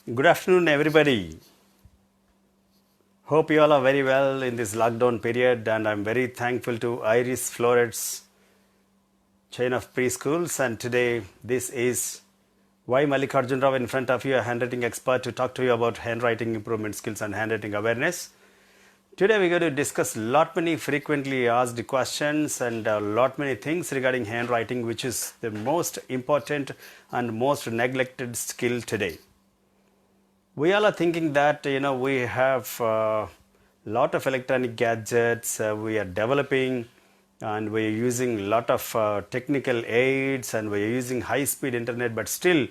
Good afternoon, everybody. Hope you all are very well in this lockdown period, and I'm very thankful to Iris Florets chain of preschools. And today, this is why Mallikarjuna Rao in front of you, a handwriting expert, to talk to you about handwriting improvement skills and handwriting awareness. Today, we're going to discuss lot many frequently asked questions and a lot many things regarding handwriting, which is the most important and most neglected skill today. We all are thinking that we have a lot of electronic gadgets we are developing, and we are using a lot of technical aids, and we are using high speed internet, but still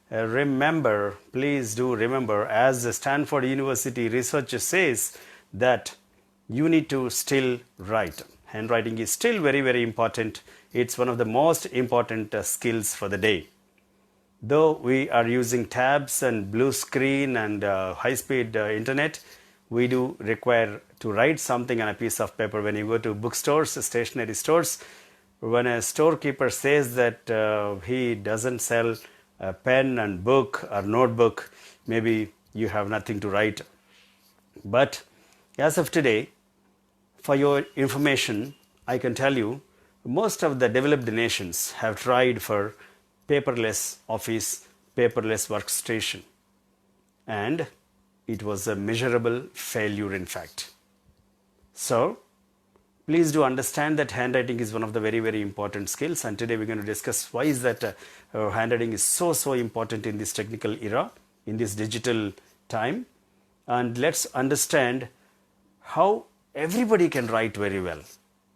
remember, please do remember, as the Stanford University research says, that you need to still write. Handwriting is still very important. It's one of the most important skills for the day. Though we are using tabs and blue screen and high-speed internet, we do require to write something on a piece of paper. When you go to bookstores, stationery stores, when a storekeeper says that he doesn't sell a pen and book or notebook, maybe you have nothing to write. But as of today, for your information, I can tell you, most of the developed nations have tried for paperless office, paperless workstation, and it was a measurable failure in fact. So please do understand that handwriting is one of the very important skills, and today we're going to discuss why is that handwriting is so important in this technical era, in this digital time. And let's understand how everybody can write very well,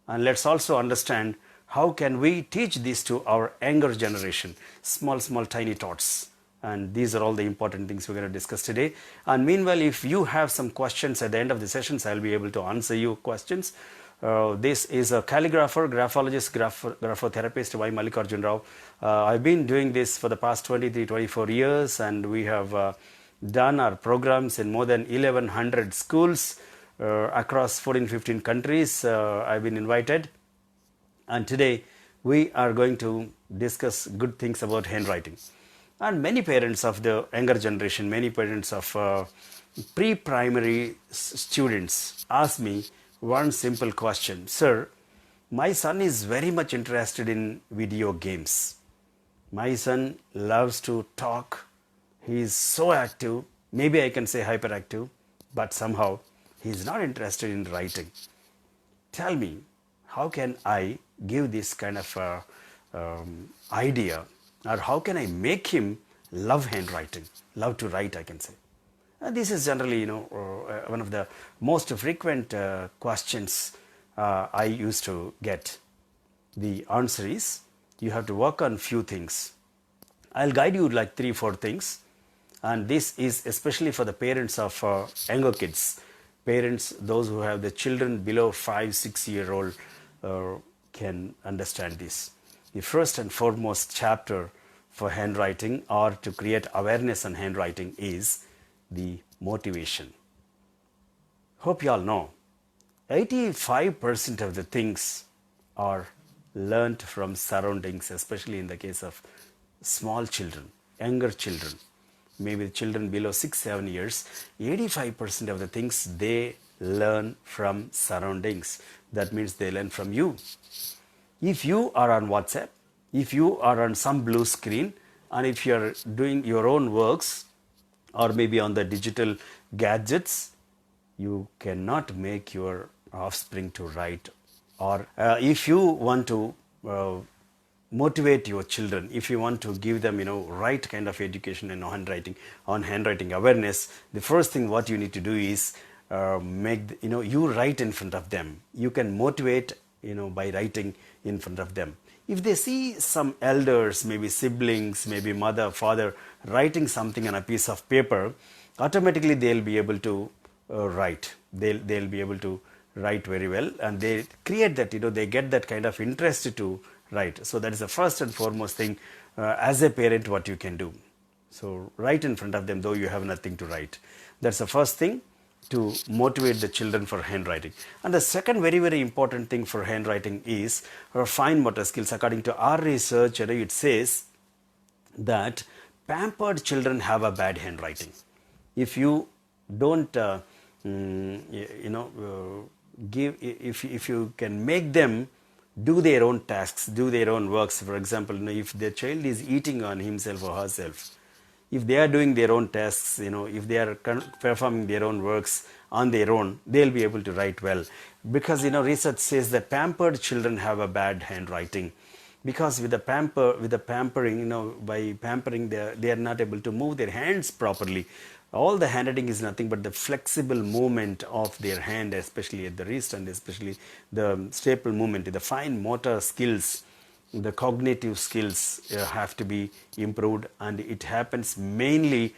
and let's also understand how can we teach this to our younger generation, small tiny tots. And these are all the important things we're going to discuss today. And meanwhile, if you have some questions at the end of the sessions, I'll be able to answer your questions. This is a calligrapher, graphologist, graphotherapist Y. Mallikarjuna Rao. I've been doing this for the past 24 years, and we have done our programs in more than 1100 schools across 14-15 countries. I've been invited. And today we are going to discuss good things about handwriting. And many parents of the younger generation, many parents of pre-primary students ask me one simple question: Sir, my son is very much interested in video games. My son loves to talk. He is so active, maybe I can say hyperactive, but somehow he is not interested in writing. Tell me, how can I give this kind of idea, or how can I make him love handwriting, love to write, I can say. And this is generally, one of the most frequent questions I used to get. The answer is, you have to work on few things. I'll guide you like 3-4 things, and this is especially for the parents of younger kids, parents, those who have the children below 5-6-year-old can understand this. The first and foremost chapter for handwriting, or to create awareness on handwriting, is the motivation. Hope you all know 85% of the things are learnt from surroundings, especially in the case of small children, younger children, maybe children below 6-7 years. 85% of the things they learn from surroundings. That means they learn from you. If you are on WhatsApp, if you are on some blue screen, and if you are doing your own works, or maybe on the digital gadgets, you cannot make your offspring to write. Or if you want to motivate your children, if you want to give them right kind of education and on handwriting awareness, the first thing what you need to do is you write in front of them. You can motivate by writing in front of them. If they see some elders, maybe siblings, maybe mother, father, writing something on a piece of paper, automatically they'll be able to write. They'll be able to write very well, and they create that, they get that kind of interest to write. So that is the first and foremost thing as a parent what you can do. So write in front of them, though you have nothing to write. That's the first thing, to motivate the children for handwriting. And the second very important thing for handwriting is fine motor skills. According to our research, it says that pampered children have a bad handwriting. If you don't give, if you can make them do their own tasks, do their own works. For example, if the child is eating on himself or herself, if they are doing their own tasks, if they are performing their own works on their own, they'll be able to write well. Because research says that pampered children have a bad handwriting, because with the pampering, by pampering, they are not able to move their hands properly. All the handwriting is nothing but the flexible movement of their hand, especially at the wrist, and especially the staple movement. The fine motor skills, the cognitive skills have to be improved, and it happens mainly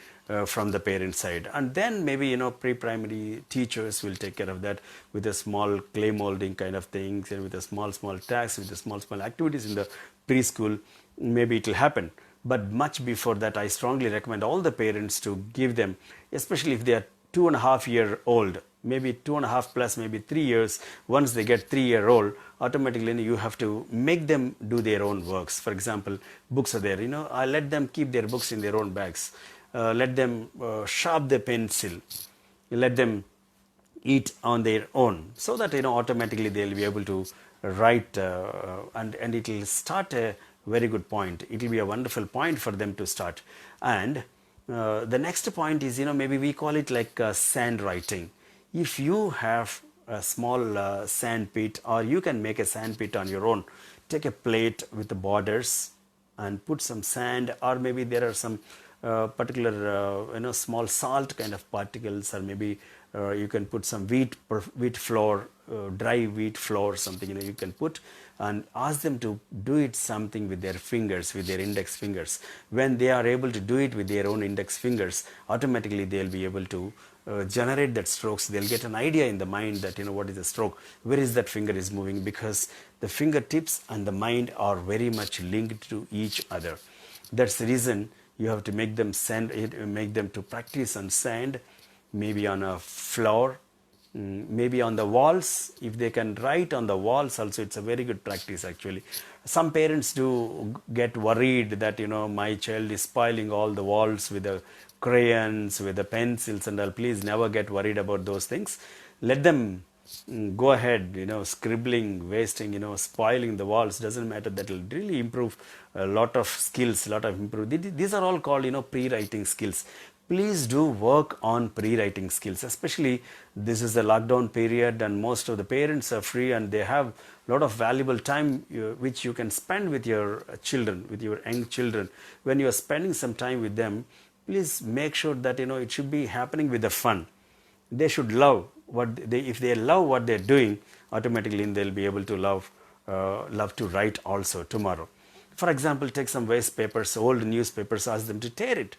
from the parent side. And then maybe pre-primary teachers will take care of that with a small clay molding kind of things, and with a small tasks, with the small activities in the preschool. Maybe it will happen. But much before that, I strongly recommend all the parents to give them, especially if they are 2.5-year old, maybe 2.5 plus, maybe 3 years. Once they get 3-year-old, automatically you have to make them do their own works. For example, books are there. I let them keep their books in their own bags. Let them sharpen the pencil. Let them eat on their own, so that automatically they'll be able to write, and it will start a very good point. It will be a wonderful point for them to start. And the next point is, maybe we call it like sand writing. If you have a small sand pit, or you can make a sand pit on your own, take a plate with the borders and put some sand, or maybe there are some particular small salt kind of particles, or maybe you can put some wheat flour, dry wheat flour, something you can put, and ask them to do it something with their fingers, with their index fingers. When they are able to do it with their own index fingers, automatically they'll be able to generate that strokes. They'll get an idea in the mind that what is the stroke, where is that finger is moving, because the fingertips and the mind are very much linked to each other. That's the reason you have to make them to practice on sand, maybe on a floor, maybe on the walls. If they can write on the walls also, it's a very good practice actually. Some parents do get worried that my child is spoiling all the walls with the crayons, with the pencils and all. Please never get worried about those things. Let them go ahead, scribbling, wasting, spoiling the walls, doesn't matter. That will really improve a lot of skills, These are all called, pre-writing skills. Please do work on pre-writing skills, especially this is the lockdown period and most of the parents are free and they have a lot of valuable time which you can spend with your children, with your young children. When you are spending some time with them, please make sure that it should be happening with the fun. They should love if they love what they're doing, automatically they'll be able to love to write also tomorrow. For example, take some waste papers, old newspapers, ask them to tear it.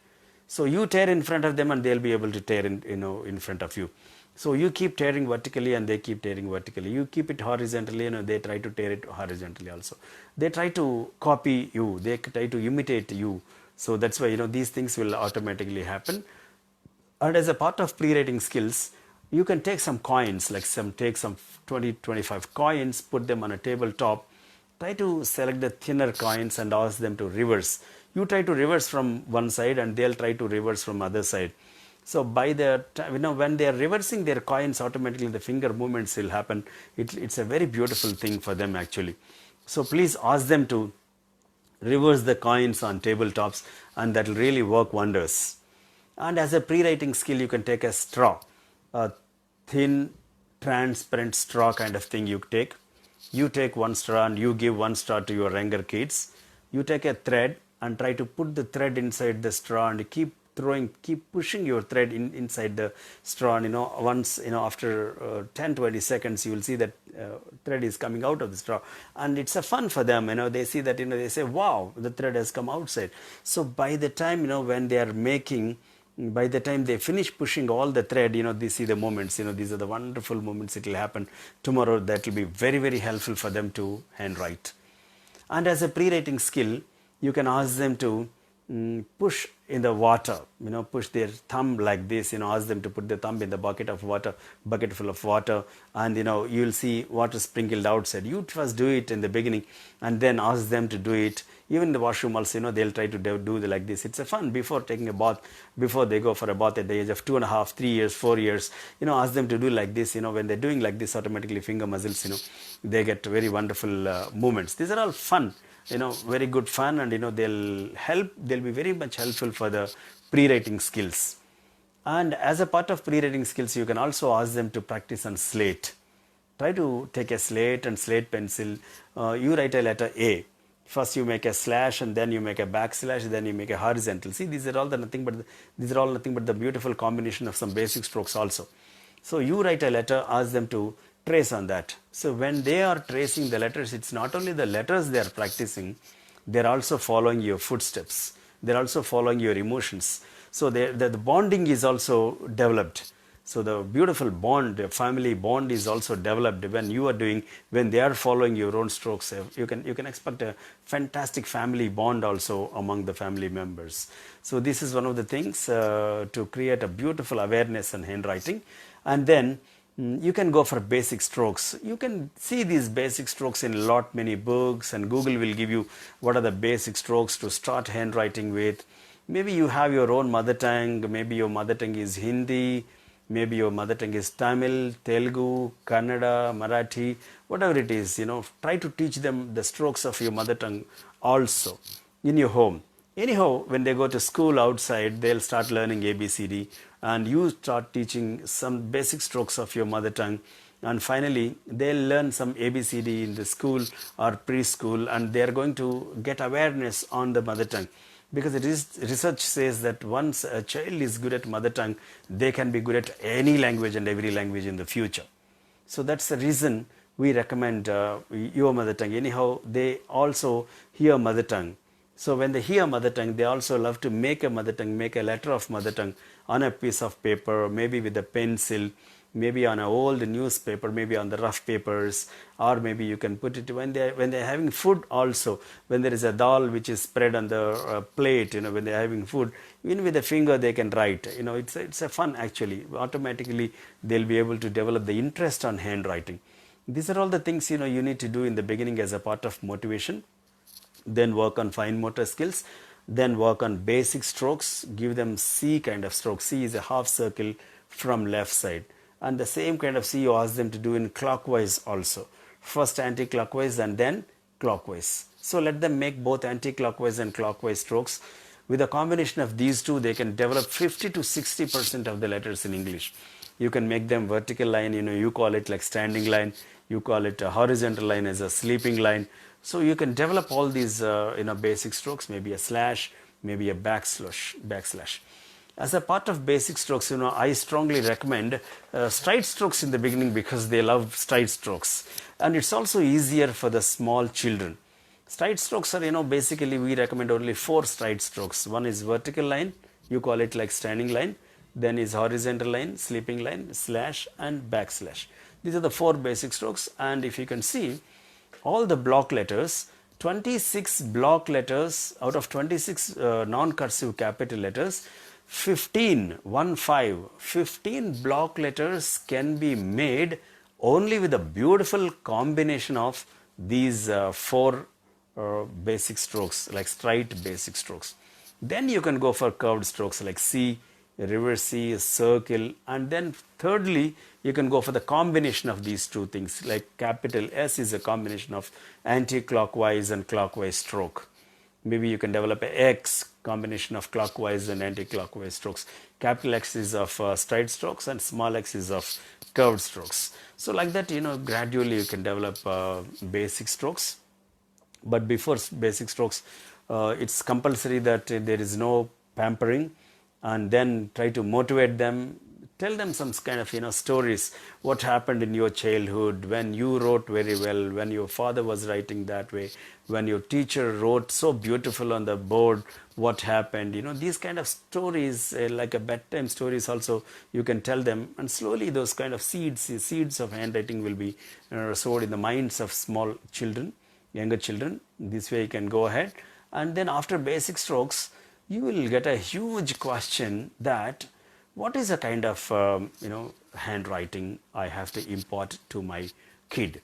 So you tear in front of them and they'll be able to tear in front of you. So you keep tearing vertically and they keep tearing vertically. You keep it horizontally, they try to tear it horizontally also. They try to copy you, they try to imitate you. So that's why these things will automatically happen. And as a part of pre-writing skills, you can take some coins, take some 20-25 coins, put them on a tabletop. Try to select the thinner coins and ask them to reverse. You try to reverse from one side and they'll try to reverse from other side. So by the time, when they are reversing their coins, automatically the finger movements will happen. It's a very beautiful thing for them actually. So please ask them to reverse the coins on tabletops, and that will really work wonders. And as a pre-writing skill, you can take a straw, a thin, transparent straw kind of thing you take. You take one straw and you give one straw to your younger kids. You take a thread and try to put the thread inside the straw and keep pushing your thread inside the straw. And once, after 10-20 seconds, you will see that thread is coming out of the straw. And it's a fun for them, they see that, they say, wow, the thread has come outside. So by the time, when they are by the time they finish pushing all the thread, they see the moments, these are the wonderful moments it will happen tomorrow. That will be very, very helpful for them to handwrite. And as a pre-writing skill, you can ask them to push in the water, push their thumb like this, ask them to put their thumb in the bucket of water, bucket full of water, and you'll see water sprinkled outside. You first do it in the beginning and then ask them to do it. Even in the washroom also, they'll try to do like this. It's a fun before taking a bath, before they go for a bath at the age of 2.5, 3 years, 4 years, ask them to do like this. When they're doing like this, automatically finger muscles, they get very wonderful movements. These are all fun, very good fun, and they'll be very much helpful for the pre-writing skills. And as a part of pre-writing skills, you can also ask them to practice on slate. Try to take a slate and slate pencil. You write a letter A. First you make a slash, and then you make a backslash, then you make a horizontal. See, these are all nothing but the beautiful combination of some basic strokes also. So you write a letter, ask them to trace on that. So when they are tracing the letters, it's not only the letters they are practicing, they're also following your footsteps. They're also following your emotions. So the bonding is also developed. So the beautiful bond, the family bond is also developed when they are following your own strokes. You can expect a fantastic family bond also among the family members. So this is one of the things to create a beautiful awareness in handwriting. And then you can go for basic strokes. You can see these basic strokes in many books, and Google will give you what are the basic strokes to start handwriting with. Maybe you have your own mother tongue. Maybe your mother tongue is Hindi. Maybe your mother tongue is Tamil, Telugu, Kannada, Marathi, whatever it is, try to teach them the strokes of your mother tongue also in your home. Anyhow, when they go to school outside, they'll start learning ABCD, and you start teaching some basic strokes of your mother tongue. And finally, they'll learn some ABCD in the school or preschool, and they're going to get awareness on the mother tongue. Because research says that once a child is good at mother tongue, they can be good at any language and every language in the future. So that's the reason we recommend your mother tongue. Anyhow, they also hear mother tongue. So when they hear mother tongue, they also love to make a mother tongue, make a letter of mother tongue on a piece of paper, maybe with a pencil, maybe on an old newspaper, maybe on the rough papers, or maybe you can put it when they're having food also. When there is a dal which is spread on the plate, when they're having food, even with a finger they can write. It's a fun actually. Automatically they'll be able to develop the interest on handwriting. These are all the things you need to do in the beginning as a part of motivation. Then work on fine motor skills. Then work on basic strokes. Give them C kind of stroke. C is a half circle from left side. And the same kind of C you ask them to do in clockwise also. First anti-clockwise and then clockwise. So let them make both anti-clockwise and clockwise strokes. With a combination of these two, they can develop 50 to 60% of the letters in English. You can make them vertical line, you call it like standing line. You call it a horizontal line as a sleeping line. So you can develop all these basic strokes, maybe a slash, maybe a backslash. As a part of basic strokes, I strongly recommend stride strokes in the beginning because they love stride strokes. And it's also easier for the small children. Stride strokes are, basically we recommend only 4 stride strokes. One is vertical line, you call it like standing line. Then is horizontal line, sleeping line, slash and backslash. These are the 4 basic strokes. And if you can see, all the block letters, 26 block letters out of 26 non-cursive capital letters, 15 block letters can be made only with a beautiful combination of these 4 basic strokes, like straight basic strokes. Then you can go for curved strokes like C, reverse C, circle, and then thirdly you can go for the combination of these two things, like capital S is a combination of anti-clockwise and clockwise stroke. Maybe you can develop a X, combination of clockwise and anti-clockwise strokes. Capital X is of straight strokes and small x is of curved strokes. So like that, gradually you can develop basic strokes. But before basic strokes, it's compulsory that there is no pampering, and then try to motivate them. Tell them some kind of stories, what happened in your childhood, when you wrote very well, when your father was writing that way, when your teacher wrote so beautiful on the board, what happened. These kind of stories, like a bedtime stories also, you can tell them, and slowly those kind of seeds of handwriting will be sowed in the minds of small children, younger children. This way you can go ahead. And then after basic strokes, you will get a huge question that what is the kind of handwriting I have to impart to my kid.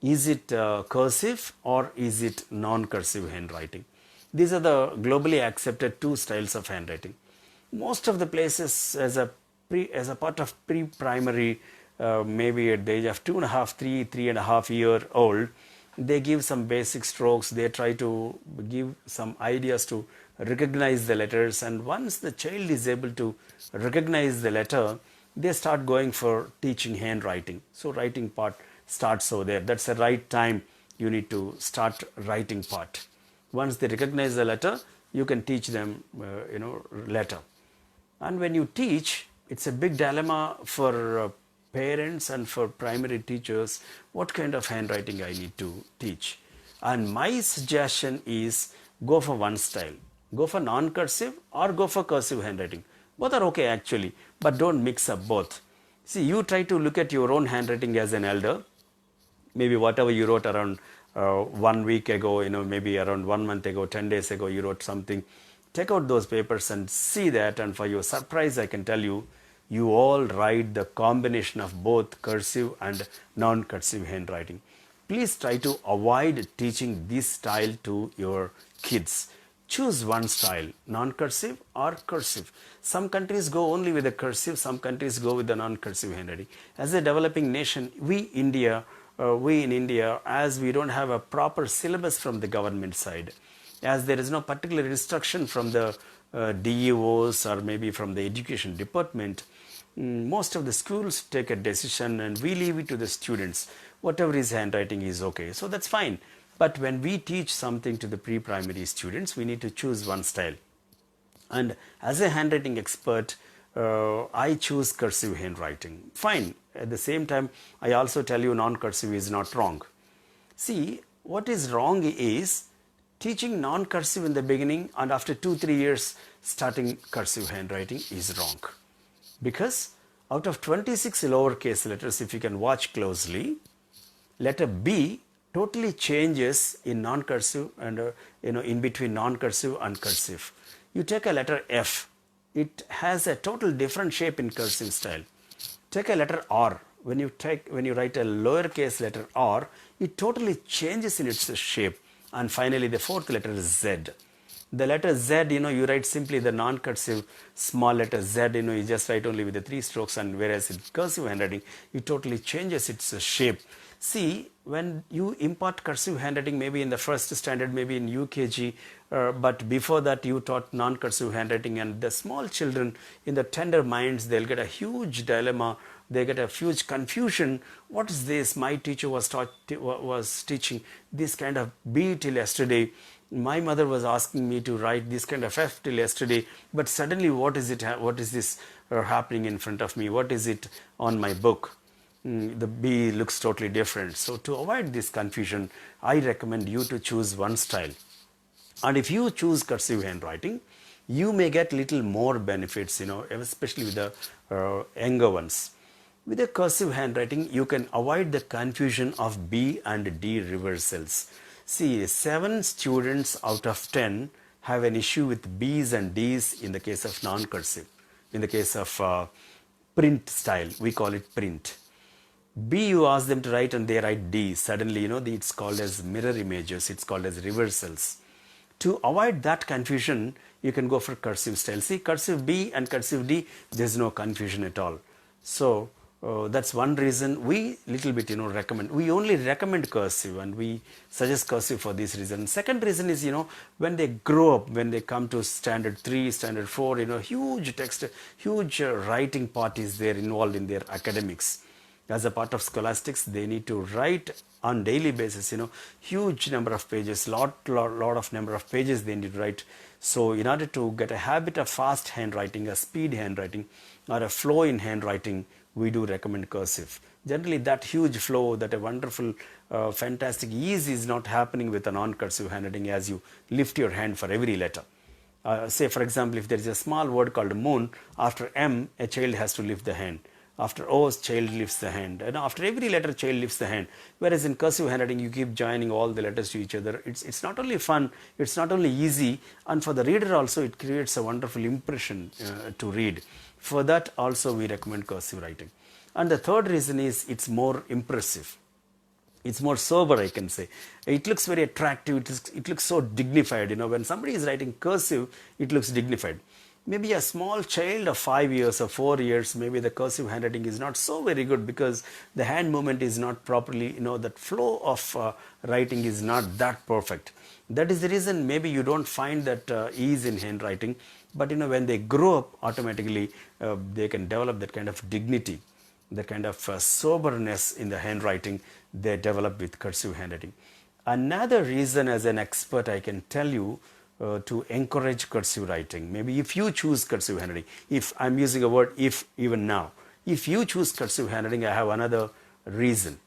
Is it cursive or is it non-cursive handwriting? These are the globally accepted two styles of handwriting. Most of the places as a part of pre-primary, maybe at the age of 2.5, 3.5 year old, they give some basic strokes. They try to give some ideas to recognize the letters, and once the child is able to recognize the letter, they start going for teaching handwriting. So writing part starts over there. That's the right time you need to start writing part. Once they recognize the letter, you can teach them letter. And when you teach, it's a big dilemma for parents and for primary teachers, what kind of handwriting I need to teach. And my suggestion is go for one style. Go for non-cursive or go for cursive handwriting. Both are okay actually, but don't mix up both. See, you try to look at your own handwriting as an elder. Maybe whatever you wrote around 1 week ago, maybe around 1 month ago, 10 days ago, you wrote something. Take out those papers and see that, and for your surprise, I can tell you, you all write the combination of both cursive and non-cursive handwriting. Please try to avoid teaching this style to your kids. Choose one style, non-cursive or cursive. Some countries go only with the cursive, some countries go with the non-cursive handwriting. As a developing nation, we in India, as we don't have a proper syllabus from the government side, as there is no particular instruction from the DEOs or maybe from the education department, most of the schools take a decision and we leave it to the students. Whatever is handwriting is okay. So that's fine. But when we teach something to the pre-primary students, we need to choose one style. And as a handwriting expert, I choose cursive handwriting. Fine. At the same time, I also tell you non-cursive is not wrong. See, what is wrong is teaching non-cursive in the beginning and after 2-3 years starting cursive handwriting is wrong. Because out of 26 lowercase letters, if you can watch closely, letter B totally changes in non-cursive and in between non-cursive and cursive. You take a letter F, it has a total different shape in cursive style. Take a letter R. When you write a lowercase letter R, it totally changes in its shape. And finally, the fourth letter is Z. The letter Z, you write simply the non-cursive small letter Z, you just write only with the 3 strokes, and whereas in cursive handwriting, it totally changes its shape. See, when you impart cursive handwriting, maybe in the first standard, maybe in UKG, but before that you taught non-cursive handwriting, and the small children in the tender minds, they'll get a huge dilemma. They get a huge confusion. What is this? My teacher was teaching this kind of B till yesterday. My mother was asking me to write this kind of F till yesterday, but suddenly what is it? What is this happening in front of me? What is it on my book? The B looks totally different. So to avoid this confusion, I recommend you to choose one style. And if you choose cursive handwriting, you may get little more benefits, especially with the younger ones. With a cursive handwriting, you can avoid the confusion of B and D reversals. See, 7 students out of 10 have an issue with B's and D's in the case of non-cursive. In the case of print style, we call it print. B, you ask them to write and they write D. Suddenly, it's called as mirror images. It's called as reversals. To avoid that confusion, you can go for cursive style. See, cursive B and cursive D, there's no confusion at all. So, that's one reason we little bit recommend. We only recommend cursive and we suggest cursive for this reason. Second reason is when they grow up, when they come to standard 3, standard 4, huge text, huge writing part is there involved in their academics. As a part of scholastics, they need to write on daily basis, huge number of pages, lot of number of pages they need to write. So in order to get a habit of fast handwriting, a speed handwriting, or a flow in handwriting, we do recommend cursive. Generally, that huge flow, that a wonderful, fantastic ease is not happening with a non-cursive handwriting as you lift your hand for every letter. Say, for example, if there is a small word called moon, after M, a child has to lift the hand. After O, child lifts the hand. And after every letter, child lifts the hand. Whereas in cursive handwriting, you keep joining all the letters to each other. It's not only fun, it's not only easy, and for the reader also, it creates a wonderful impression to read. For that also, we recommend cursive writing. And the third reason is it's more impressive. It's more sober, I can say. It looks very attractive. It looks so dignified. When somebody is writing cursive, it looks dignified. Maybe a small child of 5 years or 4 years, maybe the cursive handwriting is not so very good because the hand movement is not properly, that flow of writing is not that perfect. That is the reason maybe you don't find that ease in handwriting. But when they grow up, automatically they can develop that kind of dignity, that kind of soberness in the handwriting they develop with cursive handwriting. Another reason, as an expert, I can tell you to encourage cursive writing. Maybe if you choose cursive handwriting, if I'm using a word if even now, if you choose cursive handwriting, I have another reason.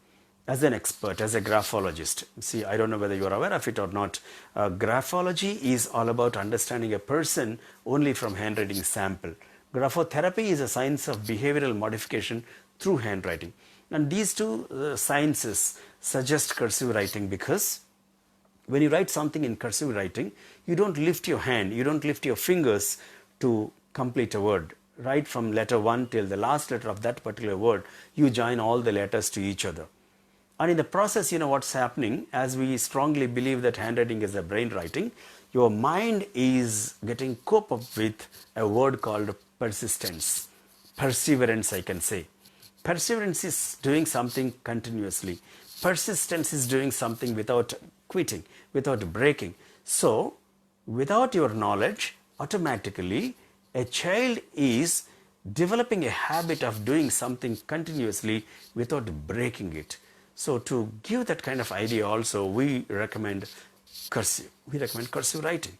As an expert, as a graphologist, see, I don't know whether you are aware of it or not. Graphology is all about understanding a person only from handwriting sample. Graphotherapy is a science of behavioral modification through handwriting. And these two sciences suggest cursive writing because when you write something in cursive writing, you don't lift your hand, you don't lift your fingers to complete a word. Right from letter 1 till the last letter of that particular word, you join all the letters to each other. And in the process, what's happening, as we strongly believe that handwriting is a brain writing, your mind is getting cope up with a word called persistence, perseverance, I can say. Perseverance is doing something continuously. Persistence is doing something without quitting, without breaking. So, without your knowledge, automatically a child is developing a habit of doing something continuously without breaking it. So, to give that kind of idea also, we recommend cursive. We recommend cursive writing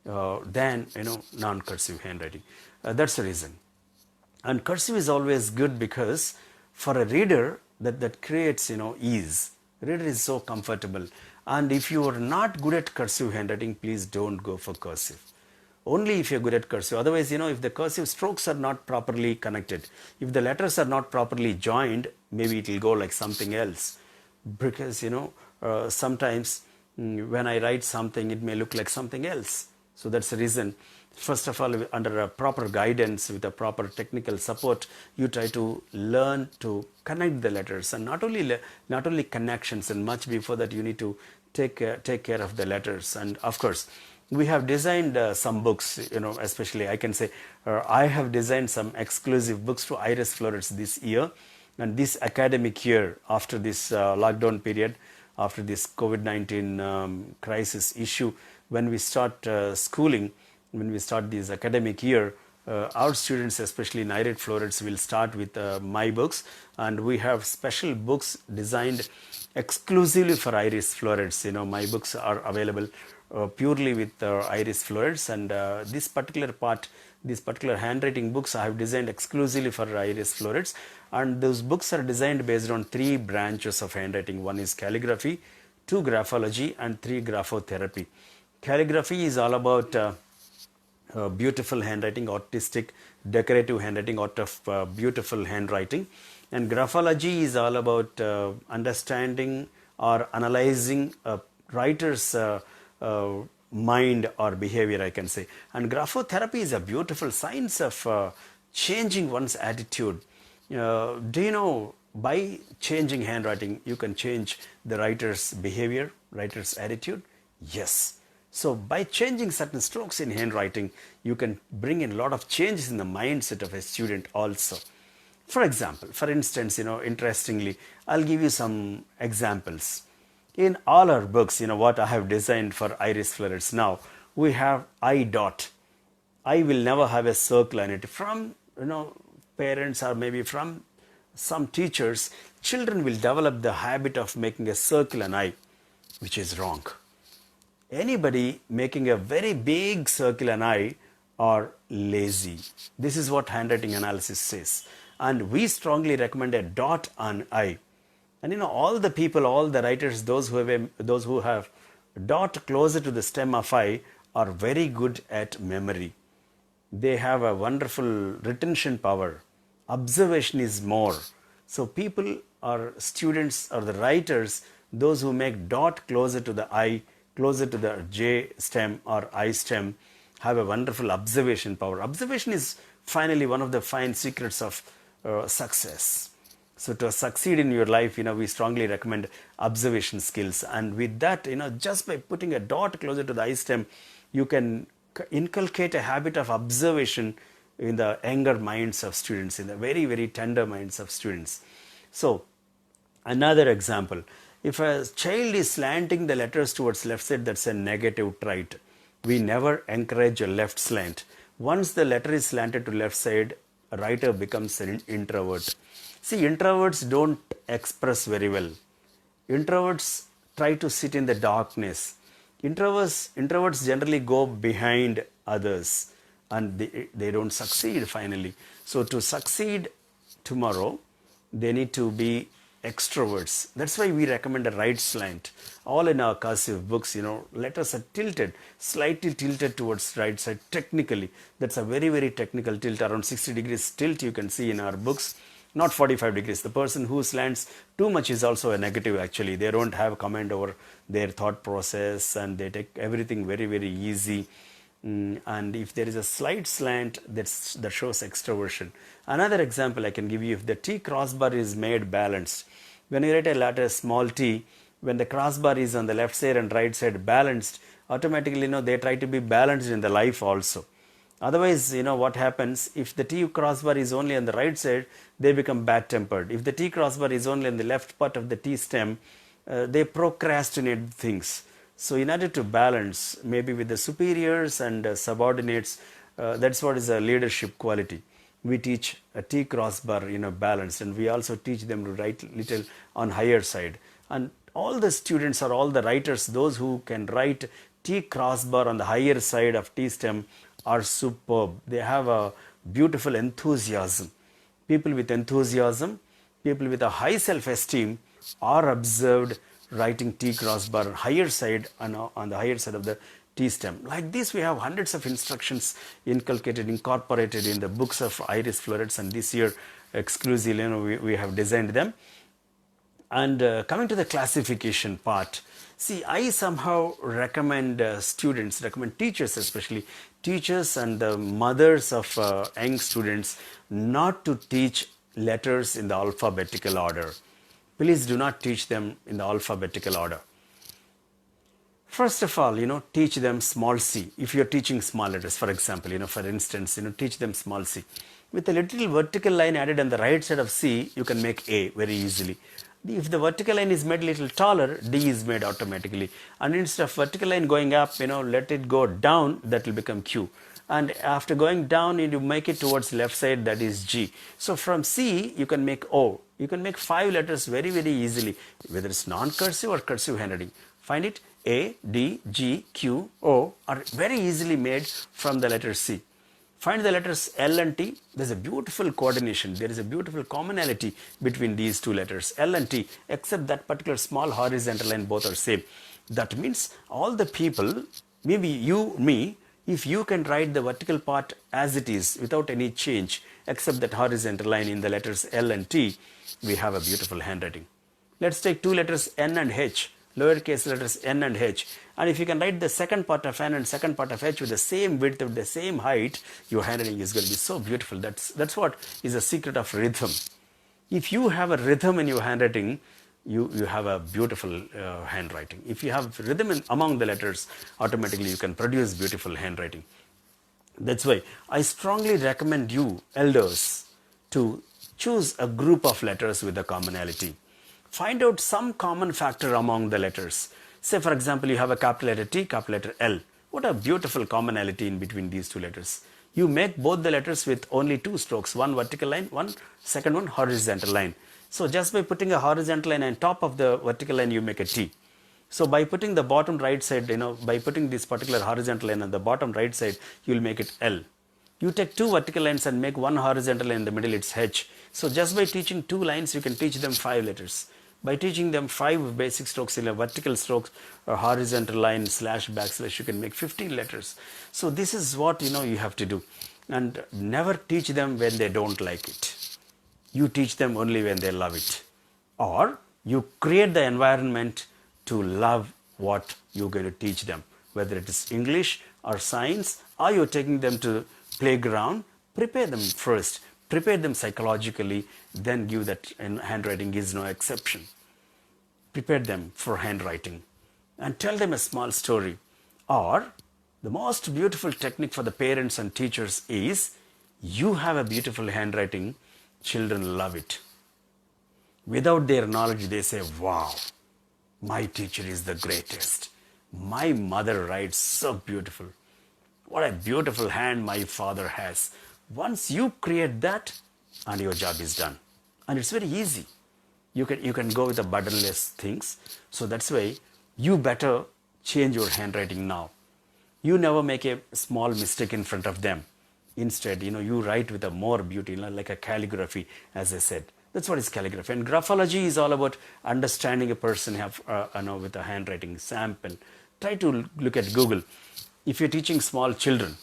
than non-cursive handwriting. That's the reason. And cursive is always good because for a reader that creates ease. Reader is so comfortable. And if you are not good at cursive handwriting, please don't go for cursive. Only if you're good at cursive. Otherwise, if the cursive strokes are not properly connected, if the letters are not properly joined, maybe it will go like something else. Because, sometimes when I write something, it may look like something else. So that's the reason. First of all, under a proper guidance, with a proper technical support, you try to learn to connect the letters, and not only connections, and much before that you need to take care of the letters. And of course, we have designed some books, especially I can say I have designed some exclusive books to Iris Florets this year, and this academic year, after this lockdown period, after this COVID-19 crisis issue, when we start schooling, when we start this academic year, our students, especially in Iris Florets, will start with my books, and we have special books designed exclusively for Iris Florets. My books are available purely with Iris Florets, and this particular handwriting books I have designed exclusively for Iris Florets, and those books are designed based on 3 branches of handwriting. One is calligraphy, 2 graphology, and 3 graphotherapy. Calligraphy is all about beautiful handwriting, artistic, decorative handwriting out of beautiful handwriting. And graphology is all about understanding or analyzing a writer's mind or behavior, I can say. And graphotherapy is a beautiful science of changing one's attitude. Do you know, by changing handwriting, you can change the writer's behavior, writer's attitude? Yes. So by changing certain strokes in handwriting, you can bring in a lot of changes in the mindset of a student also. For example, for instance, interestingly, I'll give you some examples. In all our books, what I have designed for Iris Florets now, we have I dot. I will never have a circle on it. From, parents or maybe from some teachers, children will develop the habit of making a circle and I, which is wrong. Anybody making a very big circle and I are lazy. This is what handwriting analysis says. And we strongly recommend a dot on I. And all the people, all the writers, those who have dot closer to the stem of I are very good at memory. They have a wonderful retention power. observation is more. So people or students or the writers, those who make dot closer to the I, closer to the J stem or I stem, have a wonderful observation power. Observation is finally one of the fine secrets of success. So to succeed in your life, we strongly recommend observation skills. And with that, just by putting a dot closer to the I stem, you can inculcate a habit of observation in the younger minds of students, in the very, very tender minds of students. So another example, if a child is slanting the letters towards left side, that's a negative trait. We never encourage a left slant. Once the letter is slanted to left side, a writer becomes an introvert. See, introverts don't express very well. Introverts try to sit in the darkness. Introverts generally go behind others and they don't succeed finally. So to succeed tomorrow, they need to be extroverts. That's why we recommend a right slant. All in our cursive books, letters are tilted, slightly tilted towards right side technically. That's a very, very technical tilt, around 60 degrees tilt you can see in our books. Not 45 degrees. The person who slants too much is also a negative actually. They don't have command over their thought process and they take everything very, very easy. And if there is a slight slant, that shows extroversion. Another example I can give you, if the T crossbar is made balanced, when you write a letter small t, when the crossbar is on the left side and right side balanced, automatically they try to be balanced in the life also. Otherwise, what happens, if the T crossbar is only on the right side, they become bad tempered. If the T crossbar is only on the left part of the T stem, they procrastinate things. So in order to balance, maybe with the superiors and subordinates, that's what is a leadership quality. We teach a T crossbar, balanced, and we also teach them to write little on higher side. And all the students or all the writers, those who can write T crossbar on the higher side of T stem are superb. They have a beautiful enthusiasm. People with enthusiasm, people with a high self-esteem are observed writing T crossbar higher side and on the higher side of the T stem. Like this, we have hundreds of instructions incorporated in the books of Iris Florets, and this year exclusively we have designed them. And coming to the classification part, see, I somehow recommend recommend teachers, especially teachers and the mothers of young students, not to teach letters in the alphabetical order. Please do not teach them in the alphabetical order. First of all, teach them small c. If you're teaching small letters, for example, for instance, teach them small c. With a little vertical line added on the right side of C, you can make A very easily. If the vertical line is made a little taller, D is made automatically. And instead of vertical line going up, let it go down, that will become Q. And after going down, you make it towards left side, that is G. So from C, you can make O. You can make 5 letters very, very easily, whether it's non-cursive or cursive handwriting. Find it, A, D, G, Q, O are very easily made from the letter C. Find the letters L and T. There's a beautiful coordination. There is a beautiful commonality between these two letters, L and T, except that particular small horizontal line, both are same. That means all the people, maybe you, me, if you can write the vertical part as it is without any change, except that horizontal line in the letters L and T, we have a beautiful handwriting. Let's take two letters N and H, lowercase letters N and H. And if you can write the second part of N and second part of H with the same width, with the same height, your handwriting is going to be so beautiful. That's what is the secret of rhythm. If you have a rhythm in your handwriting, you have a beautiful handwriting. If you have rhythm among the letters, automatically you can produce beautiful handwriting. That's why I strongly recommend you, elders, to choose a group of letters with a commonality. Find out some common factor among the letters. Say, for example, you have a capital letter T, capital letter L. What a beautiful commonality in between these two letters. You make both the letters with only 2 strokes, one vertical line, second one horizontal line. So just by putting a horizontal line on top of the vertical line, you make a T. So by putting the bottom right side, by putting this particular horizontal line on the bottom right side, you will make it L. You take 2 vertical lines and make one horizontal line in the middle, it's H. So just by teaching 2 lines, you can teach them 5 letters. By teaching them 5 basic strokes in a vertical strokes or horizontal line slash backslash, you can make 15 letters. So this is what you have to do, and never teach them when they don't like it. You teach them only when they love it. Or you create the environment to love what you're going to teach them, whether it is English or science, or you're taking them to playground. Prepare them first, prepare them psychologically, then give that. And handwriting is no exception. Prepare them for handwriting and tell them a small story. Or the most beautiful technique for the parents and teachers is, you have a beautiful handwriting, children love it. Without their knowledge, they say, wow, my teacher is the greatest. My mother writes so beautiful. What a beautiful hand my father has. Once you create that, and your job is done. And it's very easy. You can go with the buttonless things. So that's why you better change your handwriting now. You never make a small mistake in front of them. Instead, you write with a more beauty, like a calligraphy, as I said. That's what is calligraphy. And graphology is all about understanding a person with a handwriting sample. Try to look at Google. If you're teaching small children,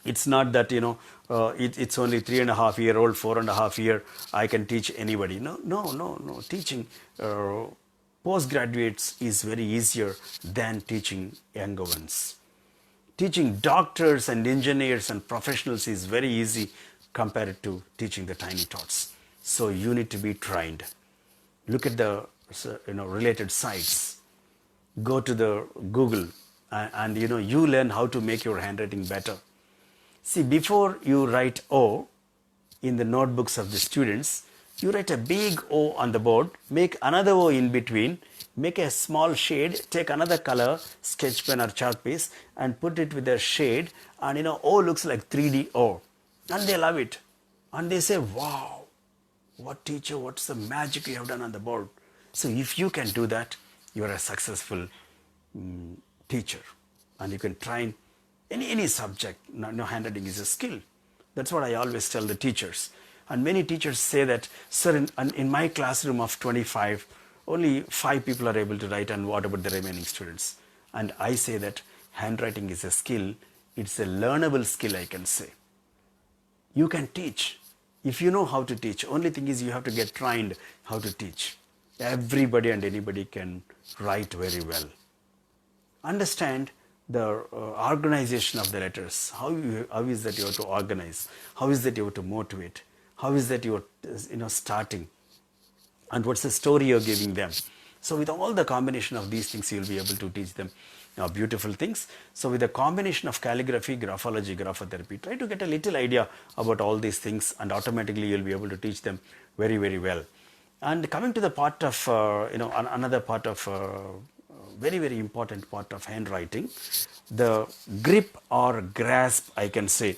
it's not that, it's only 3.5-year-old, 4.5-year, I can teach anybody. No. Teaching postgraduates is very easier than teaching younger ones. Teaching doctors and engineers and professionals is very easy compared to teaching the tiny tots. So you need to be trained. Look at the related sites. Go to the Google and you learn how to make your handwriting better. See, before you write O in the notebooks of the students, you write a big O on the board, make another O in between, make a small shade, take another color, sketch pen or chalk piece, and put it with a shade, and O looks like 3D O. And they love it. And they say, wow, what teacher, what's the magic you have done on the board? So if you can do that, you are a successful teacher. And you can train any subject. No, handwriting is a skill. That's what I always tell the teachers. And many teachers say that, sir, in my classroom of 25, only 5 people are able to write, and what about the remaining students? And I say that handwriting is a skill. It's a learnable skill, I can say. You can teach if you know how to teach. Only thing is you have to get trained how to teach. Everybody and anybody can write very well. Understand the organization of the letters. How is that you have to organize? How is that you have to motivate? How is that you are starting? And what's the story you're giving them? So with all the combination of these things, you'll be able to teach them beautiful things. So with the combination of calligraphy, graphology, graphotherapy, try to get a little idea about all these things, and automatically you'll be able to teach them very, very well. And coming to the part of, another part of, very, very important part of handwriting, the grip or grasp, I can say.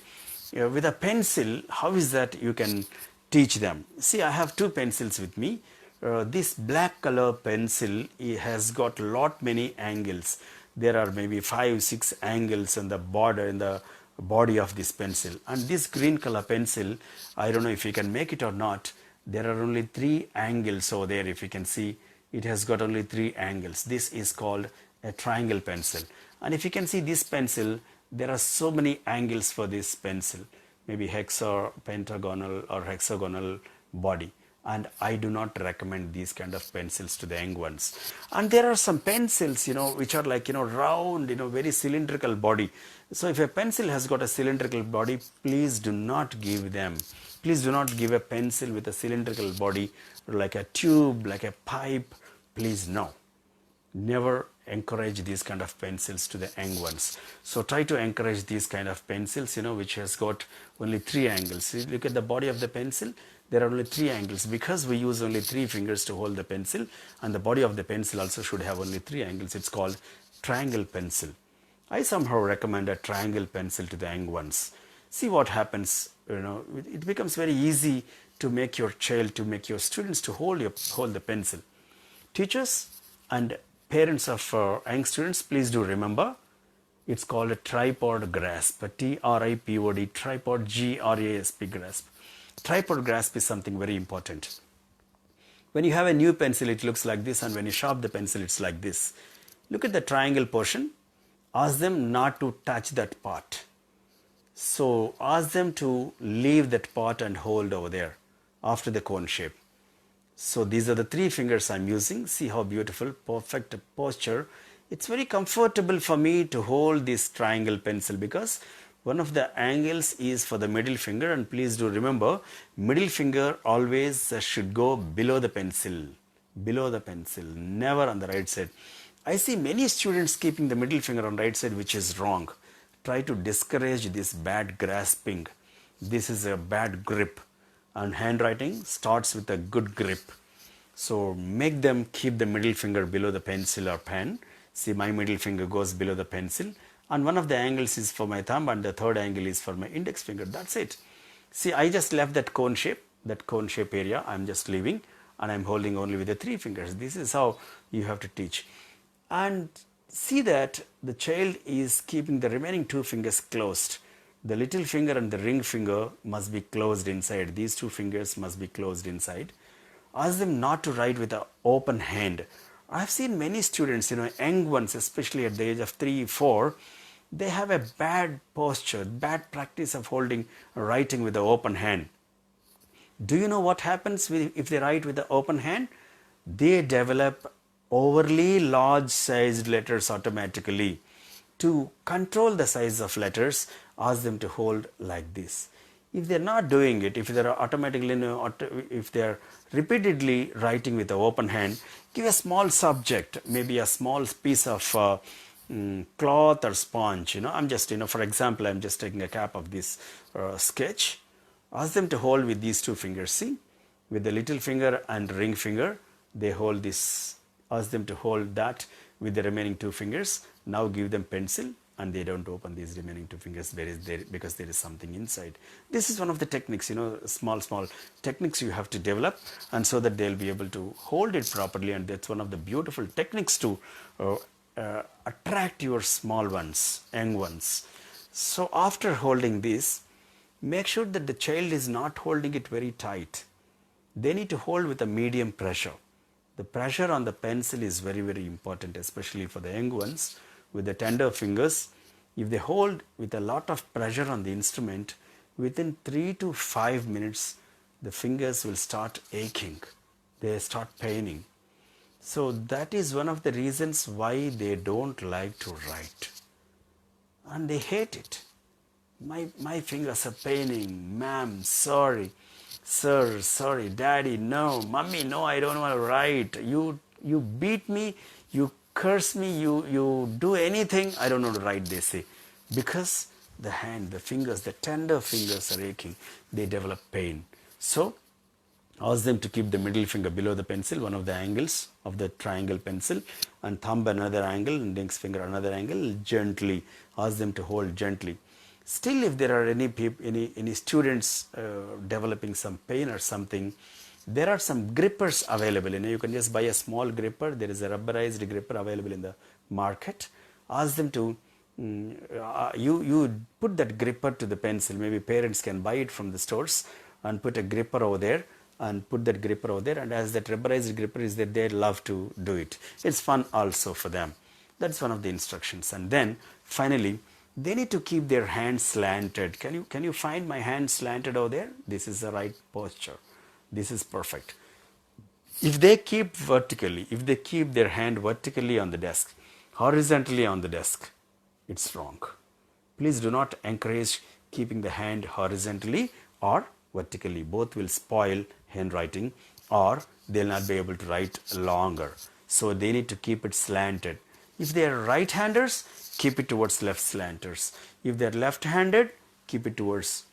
With a pencil, how is that you can teach them? See, I have 2 pencils with me. This black color pencil has got many angles. There are maybe 5-6 angles in the border, in the body of this pencil. And this green color pencil, I don't know if you can make it or not. There are only 3 angles over there. If you can see, it has got only 3 angles. This is called a triangle pencil. And if you can see this pencil, there are so many angles for this pencil, maybe pentagonal or hexagonal body. And I do not recommend these kind of pencils to the young ones. And there are some pencils, which are like, round, very cylindrical body. So if a pencil has got a cylindrical body, please do not give them. Please do not give a pencil with a cylindrical body, like a tube, like a pipe. Please, no. Never encourage these kind of pencils to the young ones. So try to encourage these kind of pencils, which has got only 3 angles. See, look at the body of the pencil. There are only 3 angles because we use only 3 fingers to hold the pencil, and the body of the pencil also should have only 3 angles. It's called triangle pencil. I somehow recommend a triangle pencil to the young ones. See what happens. It becomes very easy to make your child, to make your students to hold the pencil. Teachers and parents of young students, please do remember, it's called a tripod grasp, a T-R-I-P-O-D, tripod, G-R-A-S-P, grasp. Tripod grasp is something very important. When you have a new pencil, it looks like this, and when you sharpen the pencil, it's like this. Look at the triangle portion. Ask them not to touch that part. So ask them to leave that part and hold over there. after the cone shape. So these are the 3 fingers I'm using. See how beautiful, perfect posture. It's very comfortable for me to hold this triangle pencil because one of the angles is for the middle finger, and please do remember, middle finger always should go below the pencil, never on the right side. I see many students keeping the middle finger on right side, which is wrong. Try to discourage this bad grasping. This is a bad grip, and handwriting starts with a good grip. So make them keep the middle finger below the pencil or pen. See, my middle finger goes below the pencil, and one of the angles is for my thumb and the third angle is for my index finger. That's it. See, I just left that cone shape area I'm just leaving, and I'm holding only with the 3 fingers. This is how you have to teach. And see that the child is keeping the remaining 2 fingers closed. The little finger and the ring finger must be closed inside. These 2 fingers must be closed inside. Ask them not to write with an open hand. I've seen many students, young ones, especially at the age of 3, 4, they have a bad posture, bad practice of writing with the open hand. Do you know what happens if they write with the open hand? They develop overly large sized letters automatically. To control the size of letters, ask them to hold like this. If they're not doing it, if they're automatically, if they're repeatedly writing with the open hand, give a small subject, maybe a small piece of cloth or sponge. I'm just, for example, I'm just taking a cap of this sketch. Ask them to hold with these 2 fingers. See, with the little finger and ring finger, they hold this. Ask them to hold that with the remaining 2 fingers. Now give them pencil, and they don't open these remaining 2 fingers because there is something inside. This is one of the techniques, small techniques you have to develop, and so that they'll be able to hold it properly. And that's one of the beautiful techniques to attract your small ones, young ones. So after holding this, make sure that the child is not holding it very tight. They need to hold with a medium pressure. The pressure on the pencil is very, very important, especially for the young ones with the tender fingers. If they hold with a lot of pressure on the instrument, within 3 to 5 minutes, the fingers will start aching. They start paining. So that is one of the reasons why they don't like to write. And they hate it. My fingers are paining. Ma'am, sorry. Sir, sorry. Daddy, no. Mummy, no, I don't want to write. You beat me, you curse me, you do anything, I don't know to write, they say. Because the hand, the fingers, the tender fingers are aching. They develop pain. So ask them to keep the middle finger below the pencil, one of the angles of the triangle pencil, and thumb another angle, index finger another angle, gently. Ask them to hold gently. Still, if there are any students developing some pain or something, there are some grippers available. You can just buy a small gripper. There is a rubberized gripper available in the market. Ask them to you put that gripper to the pencil. Maybe parents can buy it from the stores and put a gripper over there and put that gripper over there. And as that rubberized gripper is there, they love to do it. It's fun also for them. That's one of the instructions. And then finally, they need to keep their hands slanted. Can you find my hand slanted over there? This is the right posture. This is perfect. If they keep vertically, if they keep their hand vertically on the desk, horizontally on the desk, it's wrong. Please do not encourage keeping the hand horizontally or vertically. Both will spoil handwriting, or they'll not be able to write longer. So they need to keep it slanted. If they are right-handers, keep it towards left slanters. If they are left-handed, keep it towards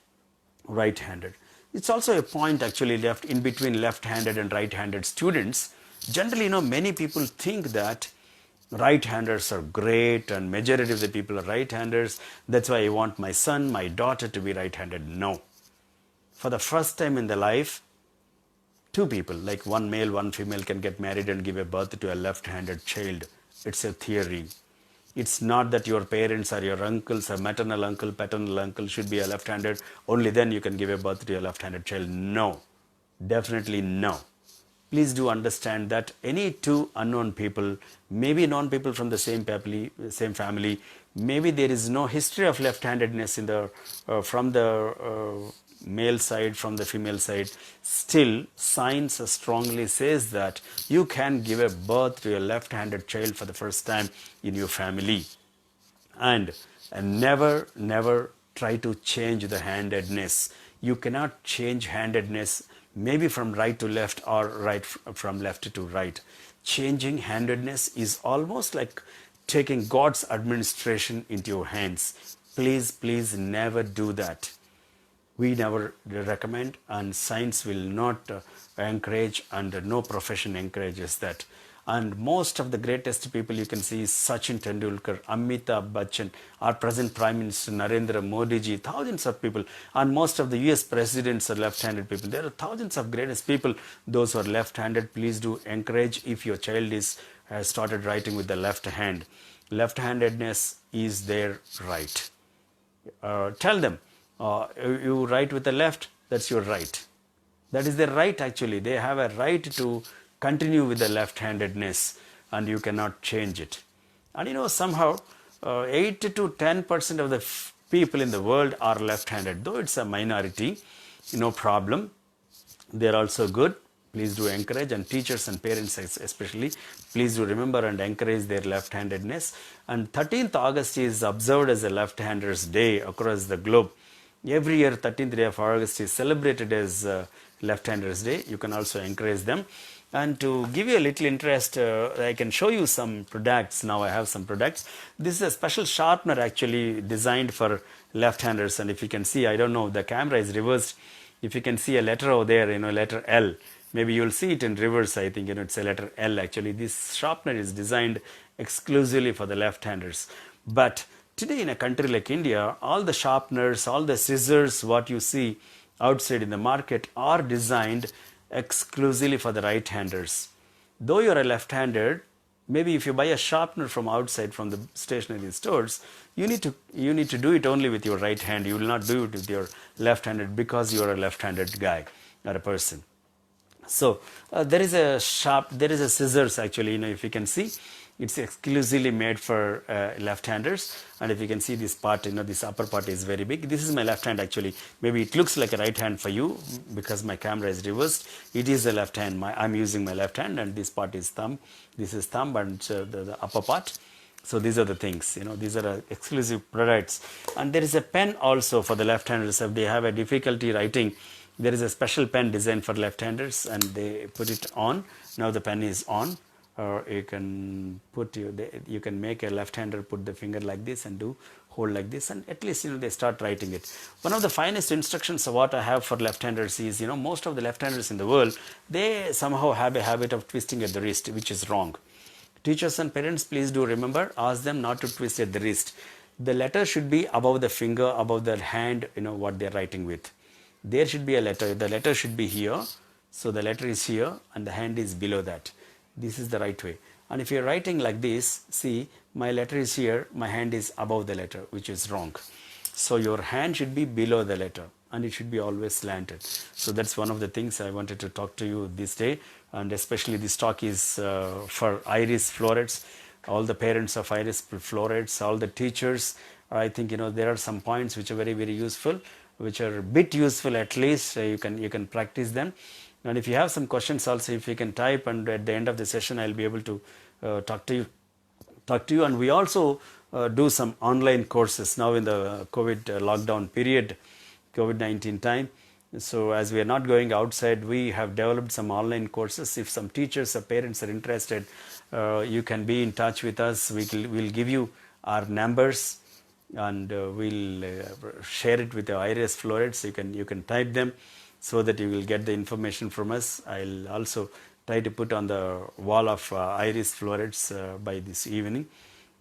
right-handed. It's also a point actually left in between left-handed and right-handed students. Generally, many people think that right-handers are great and majority of the people are right-handers. That's why I want my son, my daughter to be right-handed. No. For the first time in their life, 2 people, like one male, one female, can get married and give a birth to a left-handed child. It's a theory. It's not that your parents or your uncles or maternal uncle, paternal uncle should be a left-handed. Only then you can give a birth to a left-handed child. No. Definitely no. Please do understand that any 2 unknown people, maybe known people from the same family, maybe there is no history of left-handedness from the male side, from the female side, still science strongly says that you can give a birth to a left-handed child for the first time in your family. And never try to change the handedness. You cannot change handedness maybe from right to left or from left to right. Changing handedness is almost like taking God's administration into your hands. Please never do that. We never recommend, and science will not encourage, and no profession encourages that. And most of the greatest people you can see is Sachin Tendulkar, Amitabh Bachchan, our present Prime Minister Narendra Modi ji, thousands of people, and most of the US presidents are left-handed people. There are thousands of greatest people, those who are left-handed. Please do encourage if your child has started writing with the left hand. Left-handedness is their right. Tell them, you write with the left, that's your right. That is their right actually. They have a right to continue with the left-handedness, and you cannot change it. And somehow 8 to 10% of the people in the world are left-handed, though it's a minority, no problem. They're also good. Please do encourage, and teachers and parents especially, please do remember and encourage their left-handedness. And 13th August is observed as a left-handers day across the globe. Every year 13th day of August is celebrated as left-handers day. You can also encourage them. And to give you a little interest, I can show you some products. Now I have some products. This is a special sharpener actually designed for left-handers. And if you can see, I don't know, the camera is reversed. If you can see a letter over there, letter L. Maybe you'll see it in reverse. I think it's a letter L actually. This sharpener is designed exclusively for the left-handers. But today in a country like India, all the sharpeners, all the scissors, what you see outside in the market are designed exclusively for the right-handers. Though you're a left-handed, maybe if you buy a sharpener from outside from the stationery stores, you need to do it only with your right hand. You will not do it with your left-handed because you are a left-handed guy or a person. So there is a scissors actually, if you can see, it's exclusively made for left-handers. And if you can see this part, this upper part is very big. This is my left hand actually. Maybe it looks like a right hand for you because my camera is reversed. It is a left hand. I'm using my left hand, and this part is thumb. This is thumb, and the upper part. So these are the things, these are exclusive products. And there is a pen also for the left-handers. If they have a difficulty writing, there is a special pen designed for left-handers, and they put it on. Now the pen is on. You can you can make a left-hander put the finger like this and hold like this, and at least they start writing it. One of the finest instructions of what I have for left-handers is most of the left-handers in the world, they somehow have a habit of twisting at the wrist, which is wrong. Teachers and parents, please do remember, ask them not to twist at the wrist. The letter should be above the finger, above the hand, what they're writing with. There should be a letter. The letter should be here. So the letter is here and the hand is below that. This is the right way. And if you're writing like this, see, my letter is here, my hand is above the letter, which is wrong. So your hand should be below the letter, and it should be always slanted. So that's one of the things I wanted to talk to you this day. And especially this talk is for Iris Florets, all the parents of Iris Florets, all the teachers. I think there are some points which are very, very useful, which are a bit useful at least. You can practice them. And if you have some questions also, if you can type, and at the end of the session I'll be able to talk to you. And we also do some online courses now in the COVID lockdown period, COVID-19 time. So as we are not going outside, we have developed some online courses. If some teachers or parents are interested, you can be in touch with us. We'll give you our numbers, and we'll share it with the Iris Florets. You can type them so that you will get the information from us. I'll also try to put on the wall of Iris Florets by this evening.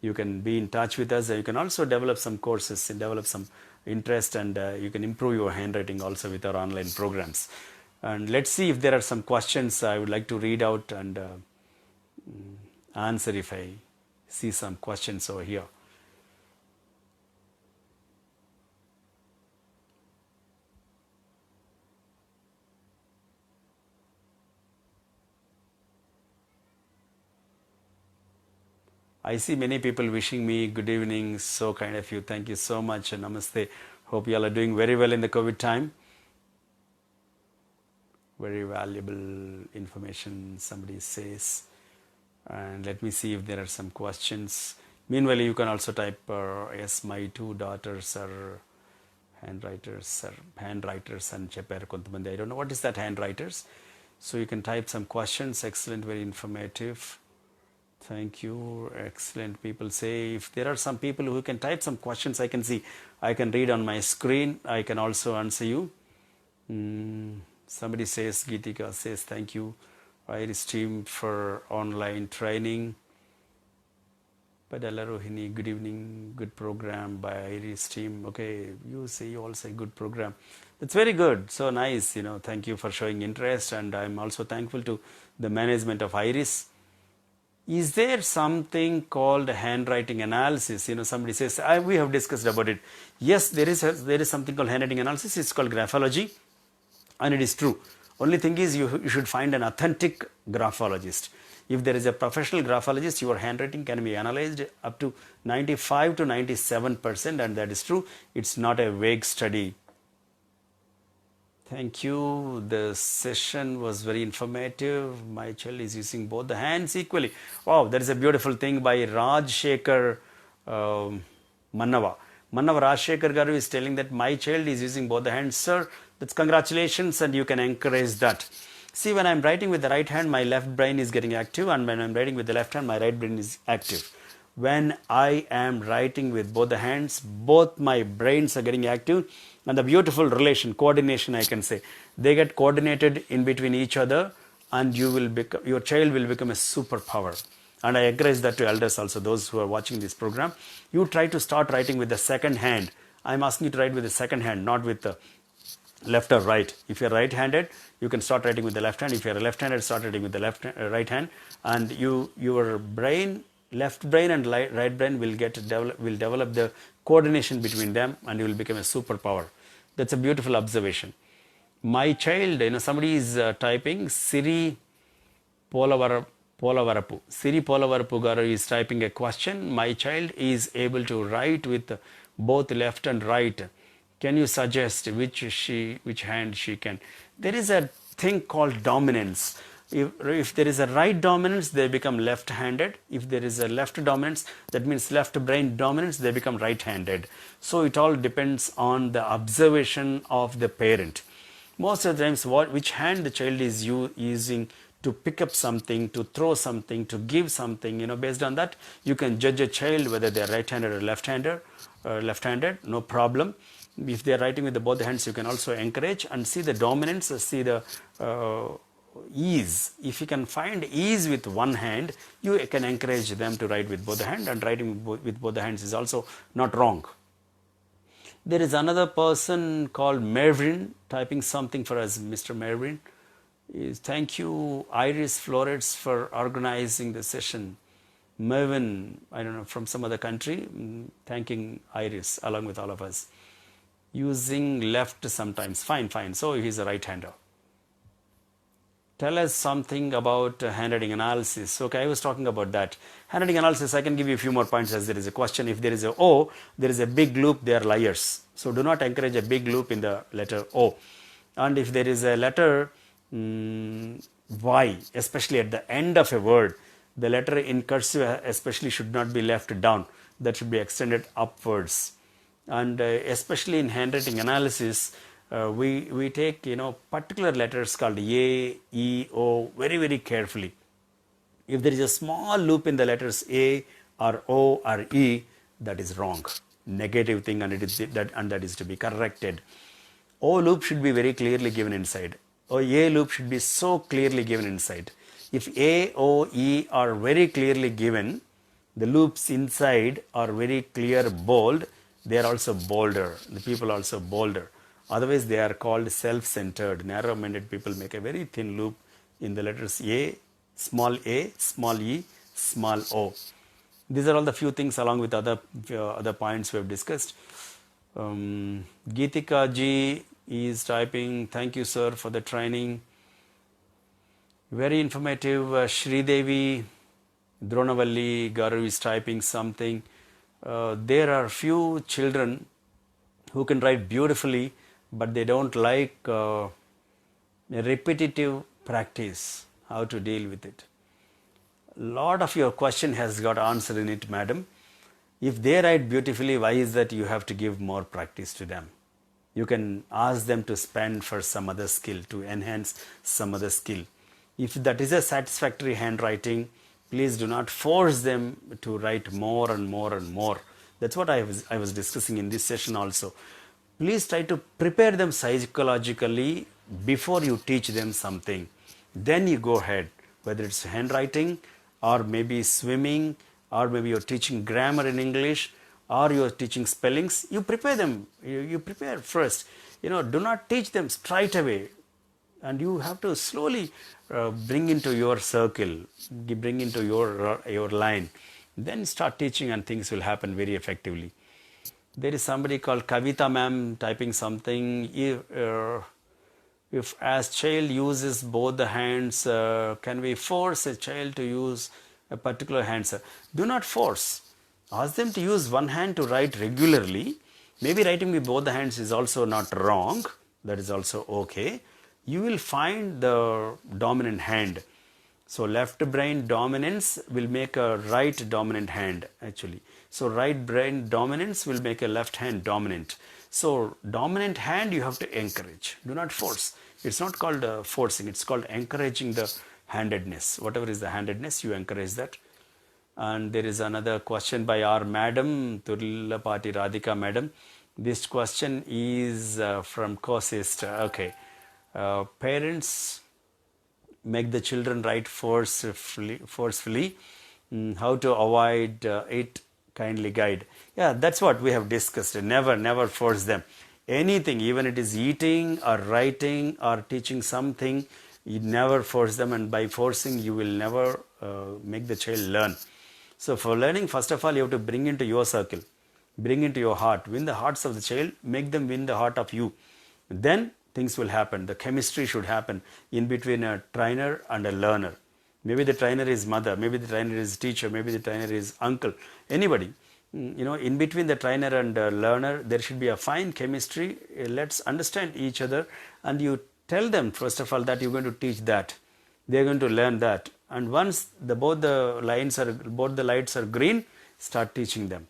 You can be in touch with us. You can also develop some courses and develop some interest, and you can improve your handwriting also with our online programs. And let's see if there are some questions I would like to read out and answer if I see some questions over here. I see many people wishing me good evening. So kind of you. Thank you so much. Namaste. Hope you all are doing very well in the COVID time. Very valuable information, somebody says. And let me see if there are some questions. Meanwhile, you can also type, yes, my two daughters are handwriters and చెప్పారు కొంతమంది. I don't know what is that handwriters. So you can type some questions. Excellent, very informative. Thank you. Excellent. People say if there are some people who can type some questions, I can see. I can read on my screen. I can also answer you. Somebody says, Geetika says, thank you, Iris team, for online training. Padala Rohini, good evening, good program by Iris team. Okay, you say you all say good program. That's very good, so nice, thank you for showing interest, and I'm also thankful to the management of Iris. Is there something called handwriting analysis? Somebody says, we have discussed about it. Yes, there is something called handwriting analysis. It's called graphology, and it is true. Only thing is you should find an authentic graphologist. If there is a professional graphologist, your handwriting can be analyzed up to 95 to 97%, and that is true. It's not a vague study. Thank you. The session was very informative. My child is using both the hands equally. Wow, that is a beautiful thing by Rajshekar Mannava. Mannava Rajshekar Garu is telling that my child is using both the hands. Sir, that's congratulations, and you can encourage that. See, when I'm writing with the right hand, my left brain is getting active, and when I'm writing with the left hand, my right brain is active. When I am writing with both the hands, both my brains are getting active, and the beautiful relation, coordination, I can say, they get coordinated in between each other, and your child will become a superpower. And I encourage that to elders also, those who are watching this program. You try to start writing with the second hand. I'm asking you to write with the second hand, not with the left or right. If you're right-handed, you can start writing with the left hand. If you're left-handed, start writing with the right hand, and your brain, left brain and right brain will develop the coordination between them, and you will become a superpower. That's a beautiful observation. My child, somebody is typing Siri Polavarapu. Siri Polavarapu Garu is typing a question. My child is able to write with both left and right. Can you suggest which hand she can? There is a thing called dominance. If there is a right dominance, they become left-handed. If there is a left dominance, that means left brain dominance, they become right-handed. So it all depends on the observation of the parent. Most of the times, which hand the child is using to pick up something, to throw something, to give something, based on that, you can judge a child whether they are right-handed or left-handed, no problem. If they are writing with both hands, you can also encourage and see the dominance, see the ease. If you can find ease with one hand, you can encourage them to write with both the hand, and writing with both the hands is also not wrong. There is another person called Mervyn typing something for us. Mr. Mervyn, thank you, Iris Florets, for organizing the session. Mervyn, I don't know, from some other country, thanking Iris along with all of us. Using left sometimes. Fine. So he's a right-hander. Tell us something about handwriting analysis. Okay, I was talking about that. Handwriting analysis, I can give you a few more points as there is a question. If there is a O, there is a big loop, they are liars. So do not encourage a big loop in the letter O. And if there is a letter Y, especially at the end of a word, the letter in cursive especially should not be left down. That should be extended upwards. And especially in handwriting analysis, we take particular letters called A, E, O very, very carefully. If there is a small loop in the letters A or O or E, that is wrong, negative thing, and that is to be corrected. O loop should be very clearly given inside. Or A loop should be so clearly given inside. If A, O, E are very clearly given, the loops inside are very clear, bold. They are also bolder. The people are also bolder. Otherwise, they are called self-centered. Narrow-minded people make a very thin loop in the letters A, small e, small o. These are all the few things along with other points we have discussed. Geetika ji is typing, thank you sir for the training. Very informative. Sridevi Dronavalli Garu is typing something. There are few children who can write beautifully, but they don't like repetitive practice, how to deal with it. Lot of your question has got answer in it, madam. If they write beautifully, why is that you have to give more practice to them? You can ask them to spend for some other skill, to enhance some other skill. If that is a satisfactory handwriting, please do not force them to write more and more and more. That's what I was discussing in this session also. Please try to prepare them psychologically before you teach them something. Then you go ahead, whether it's handwriting or maybe swimming, or maybe you're teaching grammar in English, or you're teaching spellings. You prepare them, you prepare first. Do not teach them straight away, and you have to slowly bring into your circle, bring into your line, then start teaching, and things will happen very effectively. There is somebody called Kavita ma'am typing something. If as child uses both the hands, can we force a child to use a particular hand, sir? Do not force. Ask them to use one hand to write regularly. Maybe writing with both the hands is also not wrong. That is also okay. You will find the dominant hand. So left brain dominance will make a right dominant hand actually. So right brain dominance will make a left hand dominant. So dominant hand you have to encourage. Do not force. It's not called forcing. It's called encouraging the handedness. Whatever is the handedness, you encourage that. And there is another question by our madam, Turlapati Radhika madam. This question is from co-sister. Okay. Parents make the children write forcefully. How to avoid it, kindly guide. Yeah, that's what we have discussed. Never force them. Anything, even it is eating or writing or teaching something, you never force them, and by forcing you will never make the child learn. So for learning, first of all, you have to bring into your circle, bring into your heart, win the hearts of the child, make them win the heart of you. Then things will happen. The chemistry should happen in between a trainer and a learner. Maybe the trainer is mother, maybe the trainer is teacher, maybe the trainer is uncle, anybody. In between the trainer and learner, there should be a fine chemistry. Let's understand each other, and you tell them first of all that you're going to teach that. They're going to learn that. And once both the lights are green, start teaching them.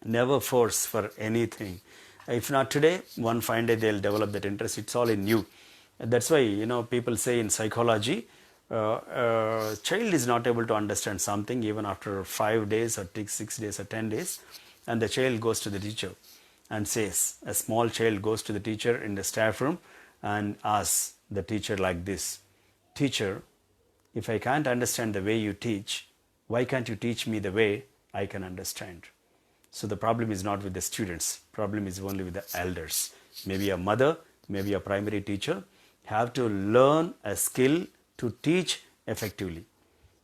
Never force for anything. If not today, one fine day they'll develop that interest. It's all in you. That's why people say in psychology, child is not able to understand something even after 5 days or 6 days or 10 days, and the child goes to the teacher and says, a small child goes to the teacher in the staff room and asks the teacher like this: teacher, if I can't understand the way you teach, why can't you teach me the way I can understand? So the problem is not with the students, problem is only with the elders. Maybe a mother, maybe a primary teacher have to learn a skill to teach effectively.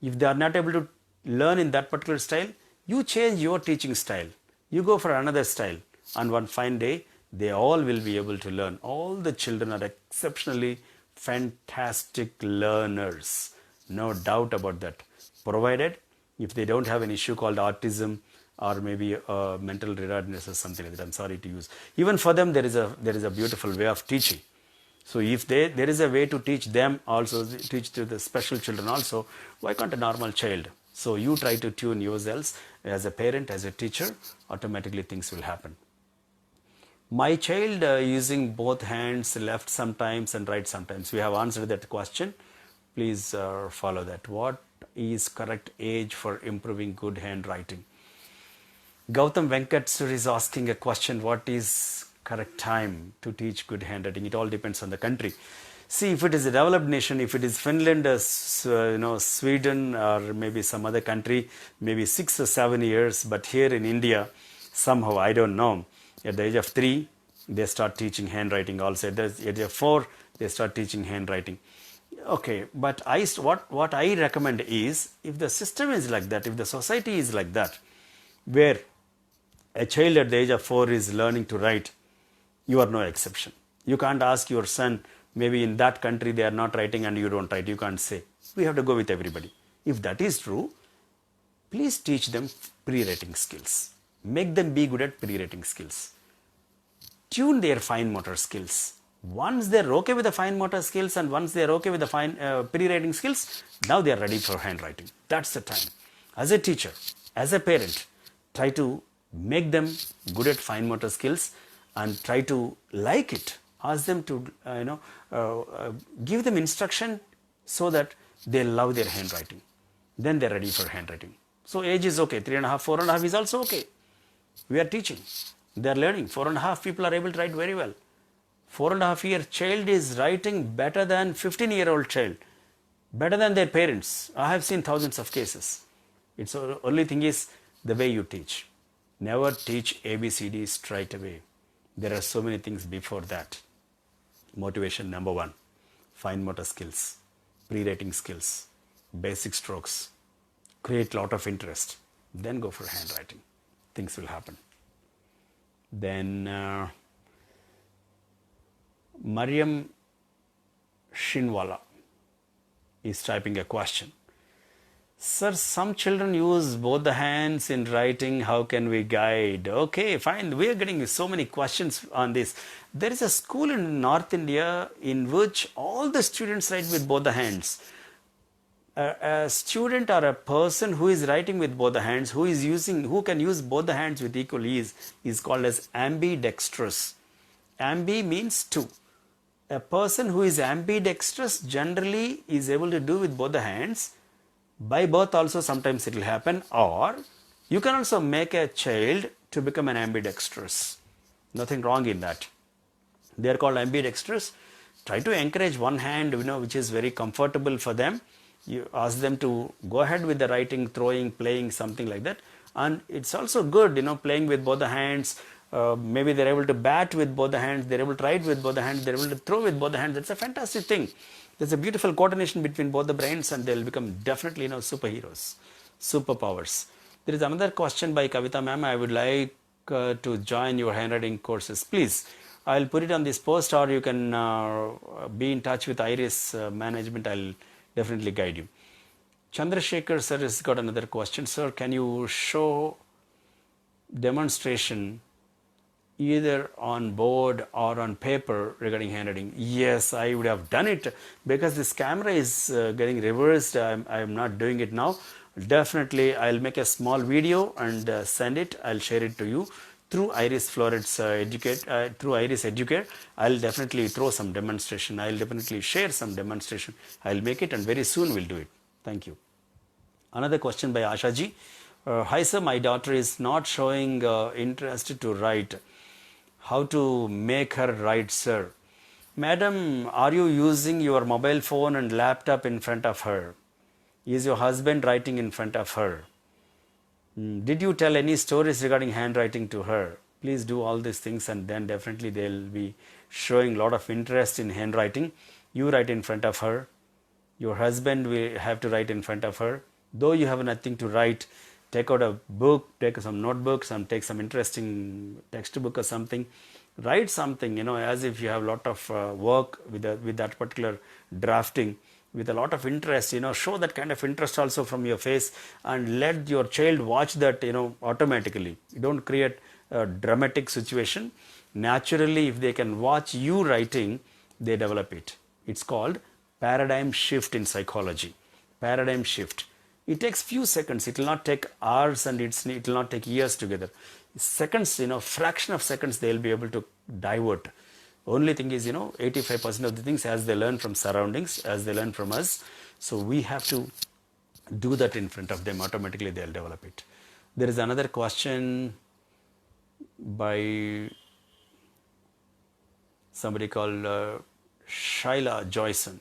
If they are not able to learn in that particular style, you change your teaching style. You go for another style, and one fine day, they all will be able to learn. All the children are exceptionally fantastic learners. No doubt about that. Provided if they don't have an issue called autism or maybe mental retardedness or something like that. I'm sorry to use. Even for them, there is a beautiful way of teaching. So if there is a way to teach them also, teach to the special children also, why can't a normal child? So you try to tune yourselves as a parent, as a teacher, automatically things will happen. My child using both hands, left sometimes and right sometimes. We have answered that question. Please follow that. What is correct age for improving good handwriting? Gautam Venkat is asking a question. What is correct time to teach good handwriting? It all depends on the country. See, if it is a developed nation, if it is Finland, Sweden, or maybe some other country, maybe 6 or 7 years. But here in India, somehow, I don't know, at the age of 3, they start teaching handwriting also. At the age of 4, they start teaching handwriting. Okay, but what I recommend is, if the system is like that, if the society is like that, where a child at the age of 4 is learning to write, you are no exception. You can't ask your son, maybe in that country they are not writing and you don't write. You can't say. We have to go with everybody. If that is true, please teach them pre-writing skills. Make them be good at pre-writing skills. Tune their fine motor skills. Once they're okay with the fine motor skills and once they're okay with the fine pre-writing skills, now they are ready for handwriting. That's the time. As a teacher, as a parent, try to make them good at fine motor skills and try to like it. Ask them to, give them instruction so that they love their handwriting. Then they're ready for handwriting. So age is okay. 3.5, 4.5 is also okay. We are teaching. They are learning. 4.5 people are able to write very well. 4.5-year child is writing better than 15-year-old child, better than their parents. I have seen thousands of cases. It's the only thing is the way you teach. Never teach ABCD straight away. There are so many things before that. Motivation number 1, fine motor skills, pre-writing skills, basic strokes, create lot of interest, then go for handwriting. Things will happen. Then Mariam Shinwala is typing a question. Sir, some children use both the hands in writing. How can we guide? Okay, fine. We are getting so many questions on this. There is a school in North India in which all the students write with both the hands. A student or a person who is writing with both the hands, who can use both the hands with equal ease, is called as ambidextrous. Ambi means two. A person who is ambidextrous generally is able to do with both the hands. By birth also sometimes it will happen, or you can also make a child to become an ambidextrous. Nothing wrong in that. They are called ambidextrous. Try to encourage one hand, which is very comfortable for them. You ask them to go ahead with the writing, throwing, playing, something like that. And it's also good, playing with both the hands. Maybe they're able to bat with both the hands, they're able to write with both the hands, they're able to throw with both the hands. That's a fantastic thing. There's a beautiful coordination between both the brains and they'll become definitely, superheroes, superpowers. There is another question by Kavita ma'am. I would like to join your handwriting courses. Please, I'll put it on this post, or you can be in touch with Iris management. I'll definitely guide you. Chandrasekhar sir has got another question. Sir, can you show demonstration either on board or on paper regarding handwriting? Yes, I would have done it. Because this camera is getting reversed, I am not doing it now. Definitely I'll make a small video and send it. I'll share it to you through Iris Florets through Iris Educate. I'll definitely throw some demonstration. I'll definitely share some demonstration. I'll make it and very soon we'll do it. Thank you. Another question by Asha ji. Hi sir, my daughter is not showing interest to write. How to make her write, sir? Madam, are you using your mobile phone and laptop in front of her? Is your husband writing in front of her? Did you tell any stories regarding handwriting to her? Please do all these things and then definitely they'll be showing a lot of interest in handwriting. You write in front of her. Your husband will have to write in front of her. Though you have nothing to write, take out a book, take some notebooks and take some interesting textbook or something. Write something, as if you have a lot of work with that particular drafting, with a lot of interest, show that kind of interest also from your face and let your child watch that, automatically. You don't create a dramatic situation. Naturally, if they can watch you writing, they develop it. It's called paradigm shift in psychology. Paradigm shift. It takes few seconds. It will not take hours and it will not take years together. Seconds, fraction of seconds they will be able to divert. Only thing is, 85% of the things as they learn from surroundings, as they learn from us. So we have to do that in front of them. Automatically they'll develop it. There is another question by somebody called Shaila Joyson.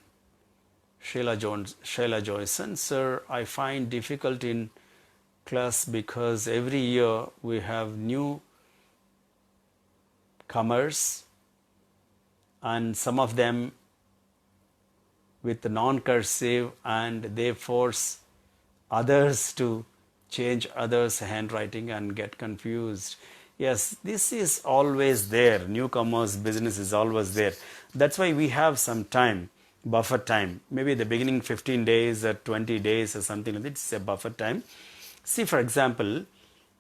Sheila Joyson, sir, I find difficult in class because every year we have new comers and some of them with non-cursive and they force others to change others' handwriting and get confused. Yes, this is always there. Newcomers' business is always there. That's why we have some time. Buffer time, maybe the beginning 15 days or 20 days or something like that. It's a buffer time. See, for example,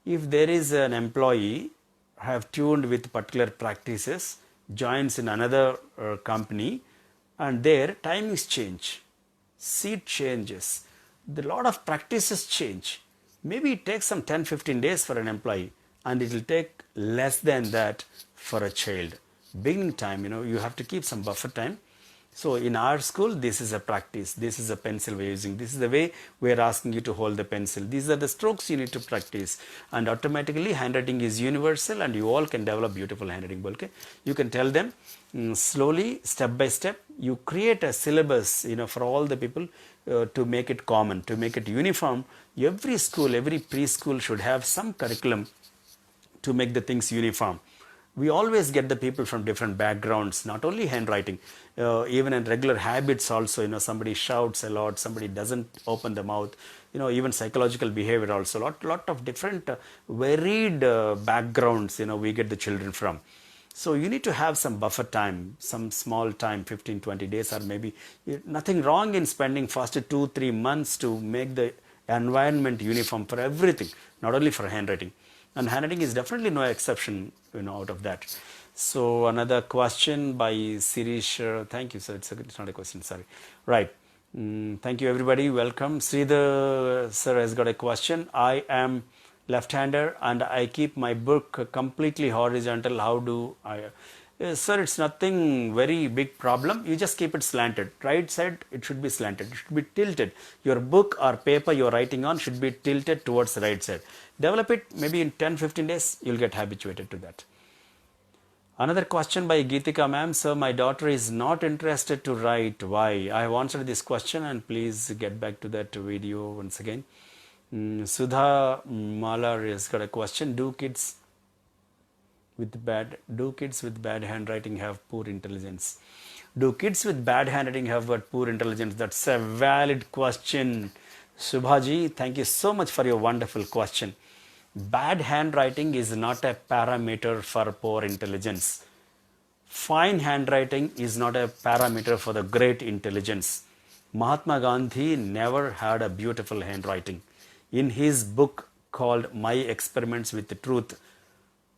if there is an employee have tuned with particular practices, joins in another company, and their timings change, seat changes, the lot of practices change. Maybe it takes some 10-15 days for an employee, and it will take less than that for a child. Beginning time, you have to keep some buffer time. So in our school, this is a practice. This is a pencil we're using. This is the way we're asking you to hold the pencil. These are the strokes you need to practice. And automatically handwriting is universal, and you all can develop beautiful handwriting. Okay? You can tell them slowly, step by step. You create a syllabus, for all the people to make it common, to make it uniform. Every school, every preschool should have some curriculum to make the things uniform. We always get the people from different backgrounds, not only handwriting, even in regular habits also, somebody shouts a lot, somebody doesn't open the mouth, even psychological behavior also, lot of different varied backgrounds, we get the children from. So you need to have some buffer time, some small time, 15-20 days, or maybe nothing wrong in spending first 2-3 months to make the environment uniform for everything, not only for handwriting. And handwriting is definitely no exception, out of that. So another question by Sirish. Thank you, sir. It's not a question. Sorry. Right. Thank you, everybody. Welcome. Sridhar sir has got a question. I am left-hander and I keep my book completely horizontal. How do I? Sir, it's nothing very big problem. You just keep it slanted. Right side, it should be slanted. It should be tilted. Your book or paper you're writing on should be tilted towards the right side. Develop it. Maybe in 10-15 days, you'll get habituated to that. Another question by Geetika ma'am. Sir, my daughter is not interested to write. Why? I have answered this question, and please get back to that video once again. Sudha Malar has got a question. Do kids with bad handwriting have poor intelligence? Do kids with bad handwriting have got poor intelligence? That's a valid question. Subhaji, thank you so much for your wonderful question. Bad handwriting is not a parameter for poor intelligence. Fine handwriting is not a parameter for the great intelligence. Mahatma Gandhi never had a beautiful handwriting. In his book called My Experiments with the Truth,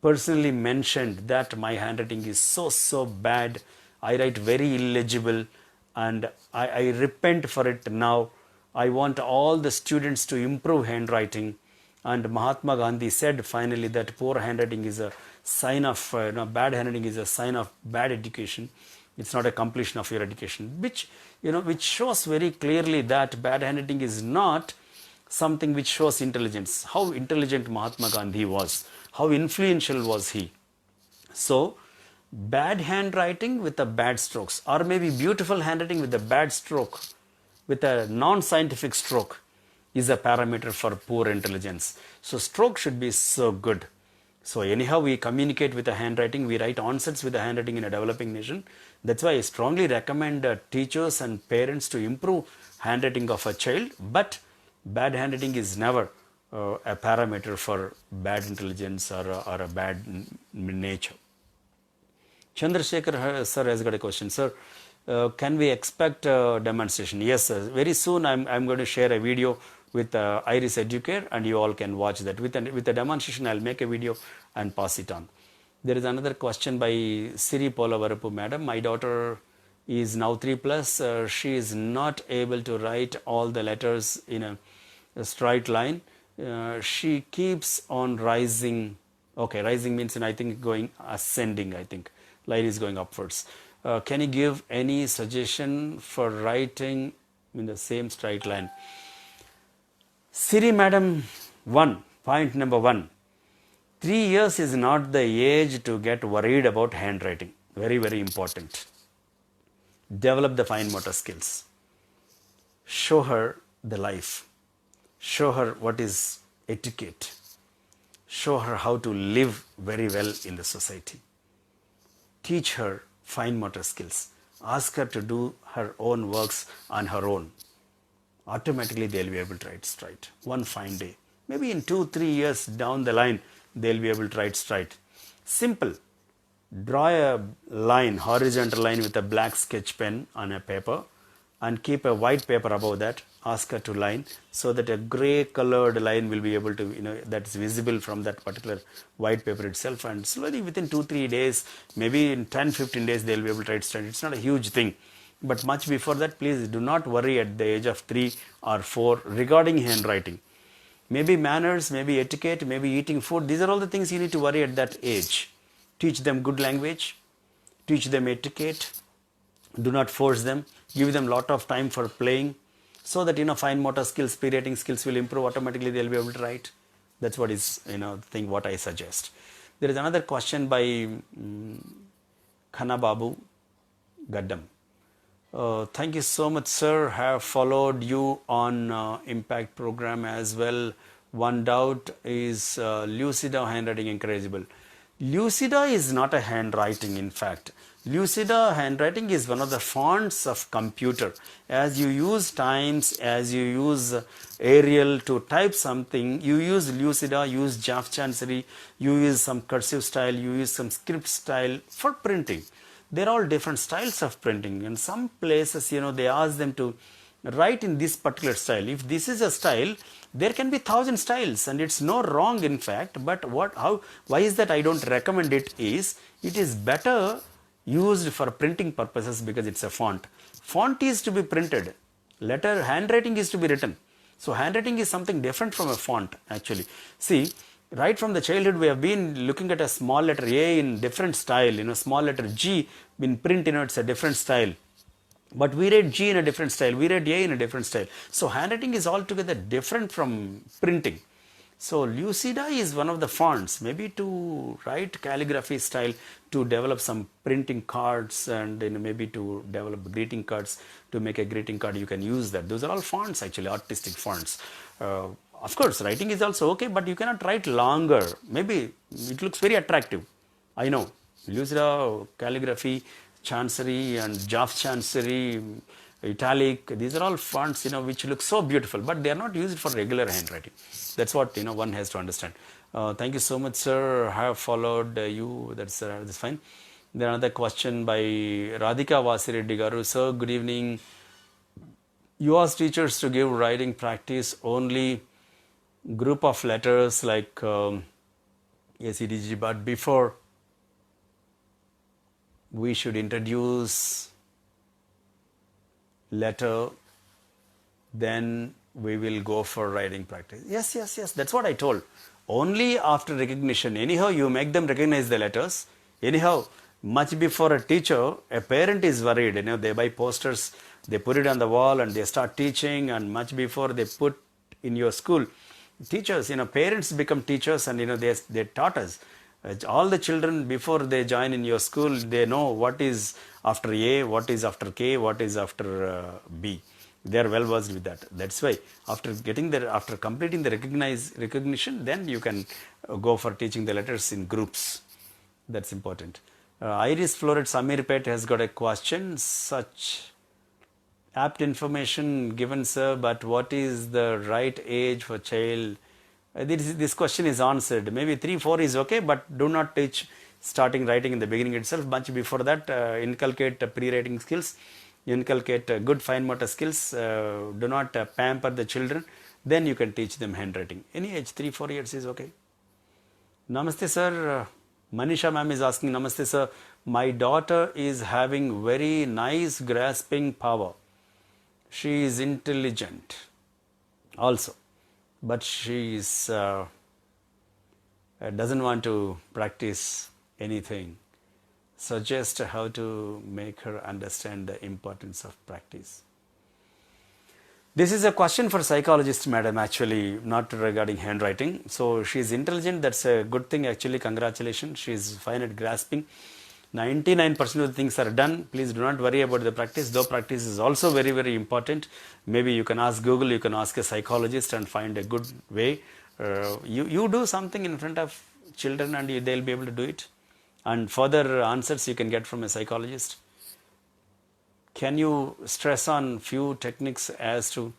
personally mentioned that my handwriting is so bad. I write very illegible, and I repent for it now. I want all the students to improve handwriting. And Mahatma Gandhi said finally that poor handwriting is a sign of, bad handwriting is a sign of bad education. It's not a completion of your education, which shows very clearly that bad handwriting is not something which shows intelligence. How intelligent Mahatma Gandhi was, how influential was he. So, bad handwriting with a bad strokes, or maybe beautiful handwriting with a bad stroke, with a non-scientific stroke, is a parameter for poor intelligence. So stroke should be so good. So anyhow, we communicate with the handwriting, we write onsets with the handwriting in a developing nation. That's why I strongly recommend teachers and parents to improve handwriting of a child, but bad handwriting is never a parameter for bad intelligence or a bad nature. Chandrasekhar sir has got a question. Sir, can we expect a demonstration? Yes, sir. Very soon I'm going to share a video with Iris Educare, and you all can watch that. With a demonstration, I'll make a video and pass it on. There is another question by Siri Polavarapu madam. My daughter is now 3+. She is not able to write all the letters in a straight line. She keeps on rising. Okay, rising means, I think, going ascending, I think. Line is going upwards. Can you give any suggestion for writing in the same straight line? Siri madam, point number 1. 3 years is not the age to get worried about handwriting. Very, very important. Develop the fine motor skills. Show her the life. Show her what is etiquette. Show her how to live very well in the society. Teach her fine motor skills. Ask her to do her own works on her own. Automatically they'll be able to write straight. One fine day. Maybe in 2-3 years down the line, they'll be able to write straight. Simple. Draw a line, horizontal line with a black sketch pen on a paper, and keep a white paper above that. ask her to line so that a gray colored line will be able to, that's visible from that particular white paper itself, and slowly within 2-3 days, maybe in 10-15 days, they'll be able to write straight. It's not a huge thing. But much before that, please do not worry at the age of 3 or 4 regarding handwriting. Maybe manners, maybe etiquette, maybe eating food. These are all the things you need to worry at that age. Teach them good language, teach them etiquette, do not force them, give them lot of time for playing, so that fine motor skills, pre-writing skills will improve automatically. They'll be able to write. That's what is thing what I suggest. There is another question by Khana Babu Gaddam. Thank you so much, sir. Have followed you on Impact program as well. One doubt is Lucida handwriting encourageable. Lucida is not a handwriting, in fact. Lucida handwriting is one of the fonts of computer. As you use Times, as you use Arial to type something, you use Lucida, use Jaf Chancery, you use some cursive style, you use some script style for printing. They're all different styles of printing. In some places, they ask them to write in this particular style. If this is a style, there can be 1,000 styles, and it's no wrong, in fact. But why is that I don't recommend it is better used for printing purposes because it's a font. Font is to be printed. Handwriting is to be written. So handwriting is something different from a font, actually. See, right from the childhood, we have been looking at a small letter A in different style, small letter G in print, it's a different style. But we read G in a different style, we read A in a different style. So handwriting is altogether different from printing. So Lucida is one of the fonts, maybe to write calligraphy style, to develop some printing cards, and maybe to develop greeting cards. To make a greeting card, you can use that. Those are all fonts, actually, artistic fonts. Of course, writing is also okay, but you cannot write longer. Maybe it looks very attractive. I know. Lucida, calligraphy, Chancery and Jaf Chancery, italic, these are all fonts, which look so beautiful, but they are not used for regular handwriting. That's what, one has to understand. Thank you so much, sir. I have followed you. That's fine. Then another question by Radhika Vasireddy Garu. Sir, good evening. You ask teachers to give writing practice only group of letters like ACDG, but before we should introduce letter, then we will go for writing practice. Yes, that's what I told. Only after recognition. Anyhow, you make them recognize the letters. Anyhow, much before a teacher, a parent is worried. They buy posters, they put it on the wall, and they start teaching. And much before they put in your school, teachers, parents become teachers, and they taught us. All the children, before they join in your school, they know what is after A, what is after K, what is after B. They are well versed with that. That's why after completing the recognition, then you can go for teaching the letters in groups. That's important. irisflorets Amirpet has got a question. Such apt information given, sir, but what is the right age for child? This question is answered. Maybe 3-4 is okay, but do not teach starting writing in the beginning itself. Much before that, inculcate pre-writing skills, inculcate good fine motor skills. Do not pamper the children. Then you can teach them handwriting. Any age, 3-4 years is okay. Namaste, sir. Manisha ma'am is asking, Namaste, sir. My daughter is having very nice grasping power. She is intelligent also, but she is doesn't want to practice anything. Suggest how to make her understand the importance of practice. This is a question for psychologist, madam, actually, not regarding handwriting. So she is intelligent. That's a good thing, actually. Congratulations. She is fine at grasping. 99% of the things are done. Please do not worry about the practice, though practice is also very, very important. Maybe you can ask Google, you can ask a psychologist and find a good way. You do something in front of children and they'll be able to do it. And further answers you can get from a psychologist. Can you stress on few techniques as to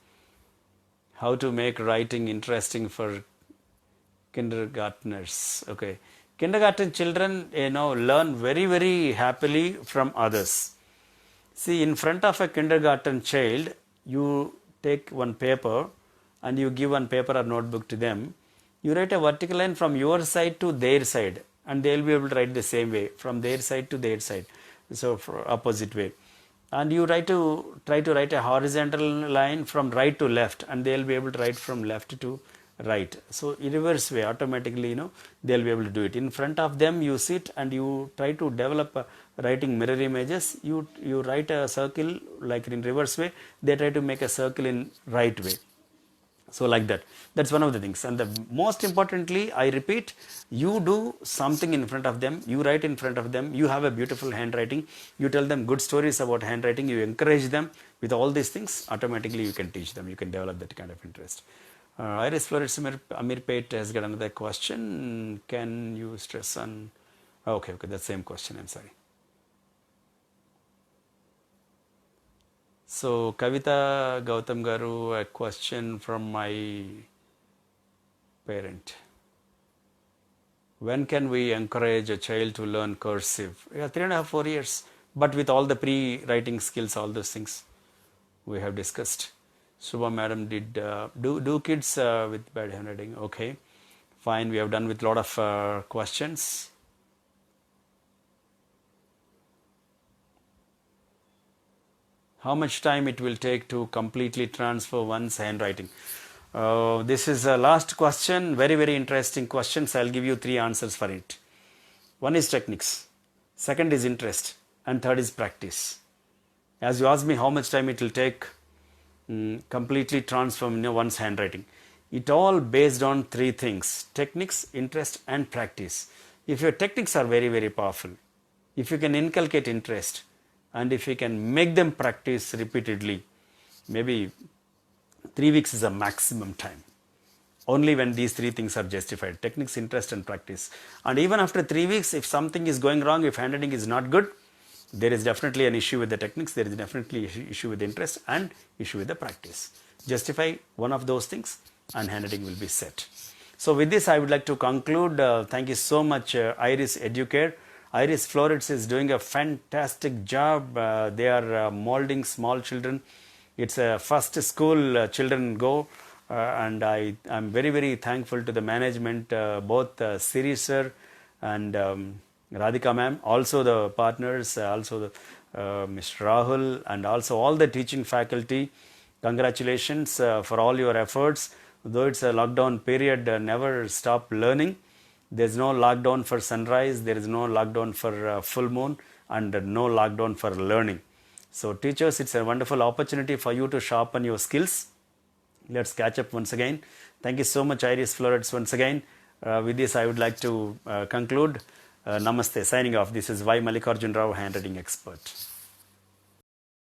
how to make writing interesting for kindergartners? Okay. Kindergarten children, learn very, very happily from others. See, in front of a kindergarten child, you take one paper and you give one paper or notebook to them, you write a vertical line from your side to their side, and they will be able to write the same way from their side to their side, so for opposite way. And you try to write a horizontal line from right to left, and they will be able to write from left to right. So in reverse way, automatically, they'll be able to do it. In front of them you sit and you try to develop writing mirror images. You write a circle like in reverse way, they try to make a circle in right way. So like that, that's one of the things. And the most importantly, I repeat, you do something in front of them, you write in front of them, you have a beautiful handwriting, you tell them good stories about handwriting, you encourage them with all these things, automatically you can teach them, you can develop that kind of interest. Iris Florets Amir Pate has got another question. Can you stress on, okay, that's the same question, I'm sorry. So Kavita Gautam Garu, a question from my parent. When can we encourage a child to learn cursive? Yeah, 3.5, 4 years, but with all the pre-writing skills, all those things we have discussed. Subha madam did, do kids with bad handwriting? Okay, fine, we have done with a lot of questions. How much time it will take to completely transfer one's handwriting? This is a last question, very, very interesting questions. I'll give you 3 answers for it. One is techniques, second is interest, and third is practice. As you asked me how much time it will take completely transform one's handwriting, it all based on 3 things: techniques, interest, and practice. If your techniques are very, very powerful, if you can inculcate interest, and if you can make them practice repeatedly, maybe 3 weeks is a maximum time. Only when these 3 things are justified: techniques, interest, and practice. And even after 3 weeks, if something is going wrong, if handwriting is not good, there is definitely an issue with the techniques, there is definitely an issue with the interest, and issue with the practice. Justify one of those things and handwriting will be set. So with this I would like to conclude. Thank you so much, Iris Educare. Iris Florets is doing a fantastic job. They are molding small children. It's a first school children go, and I am very, very thankful to the management, both Siri sir and Radhika ma'am, also the partners, also the, Mr. Rahul, and also all the teaching faculty. Congratulations for all your efforts. Though it's a lockdown period, never stop learning. There's no lockdown for sunrise, there is no lockdown for full moon, and no lockdown for learning. So teachers, it's a wonderful opportunity for you to sharpen your skills. Let's catch up once again. Thank you so much, Iris Florets, once again. With this I would like to conclude. Namaste, signing off. This is Y. Mallikarjuna Rao, handwriting expert.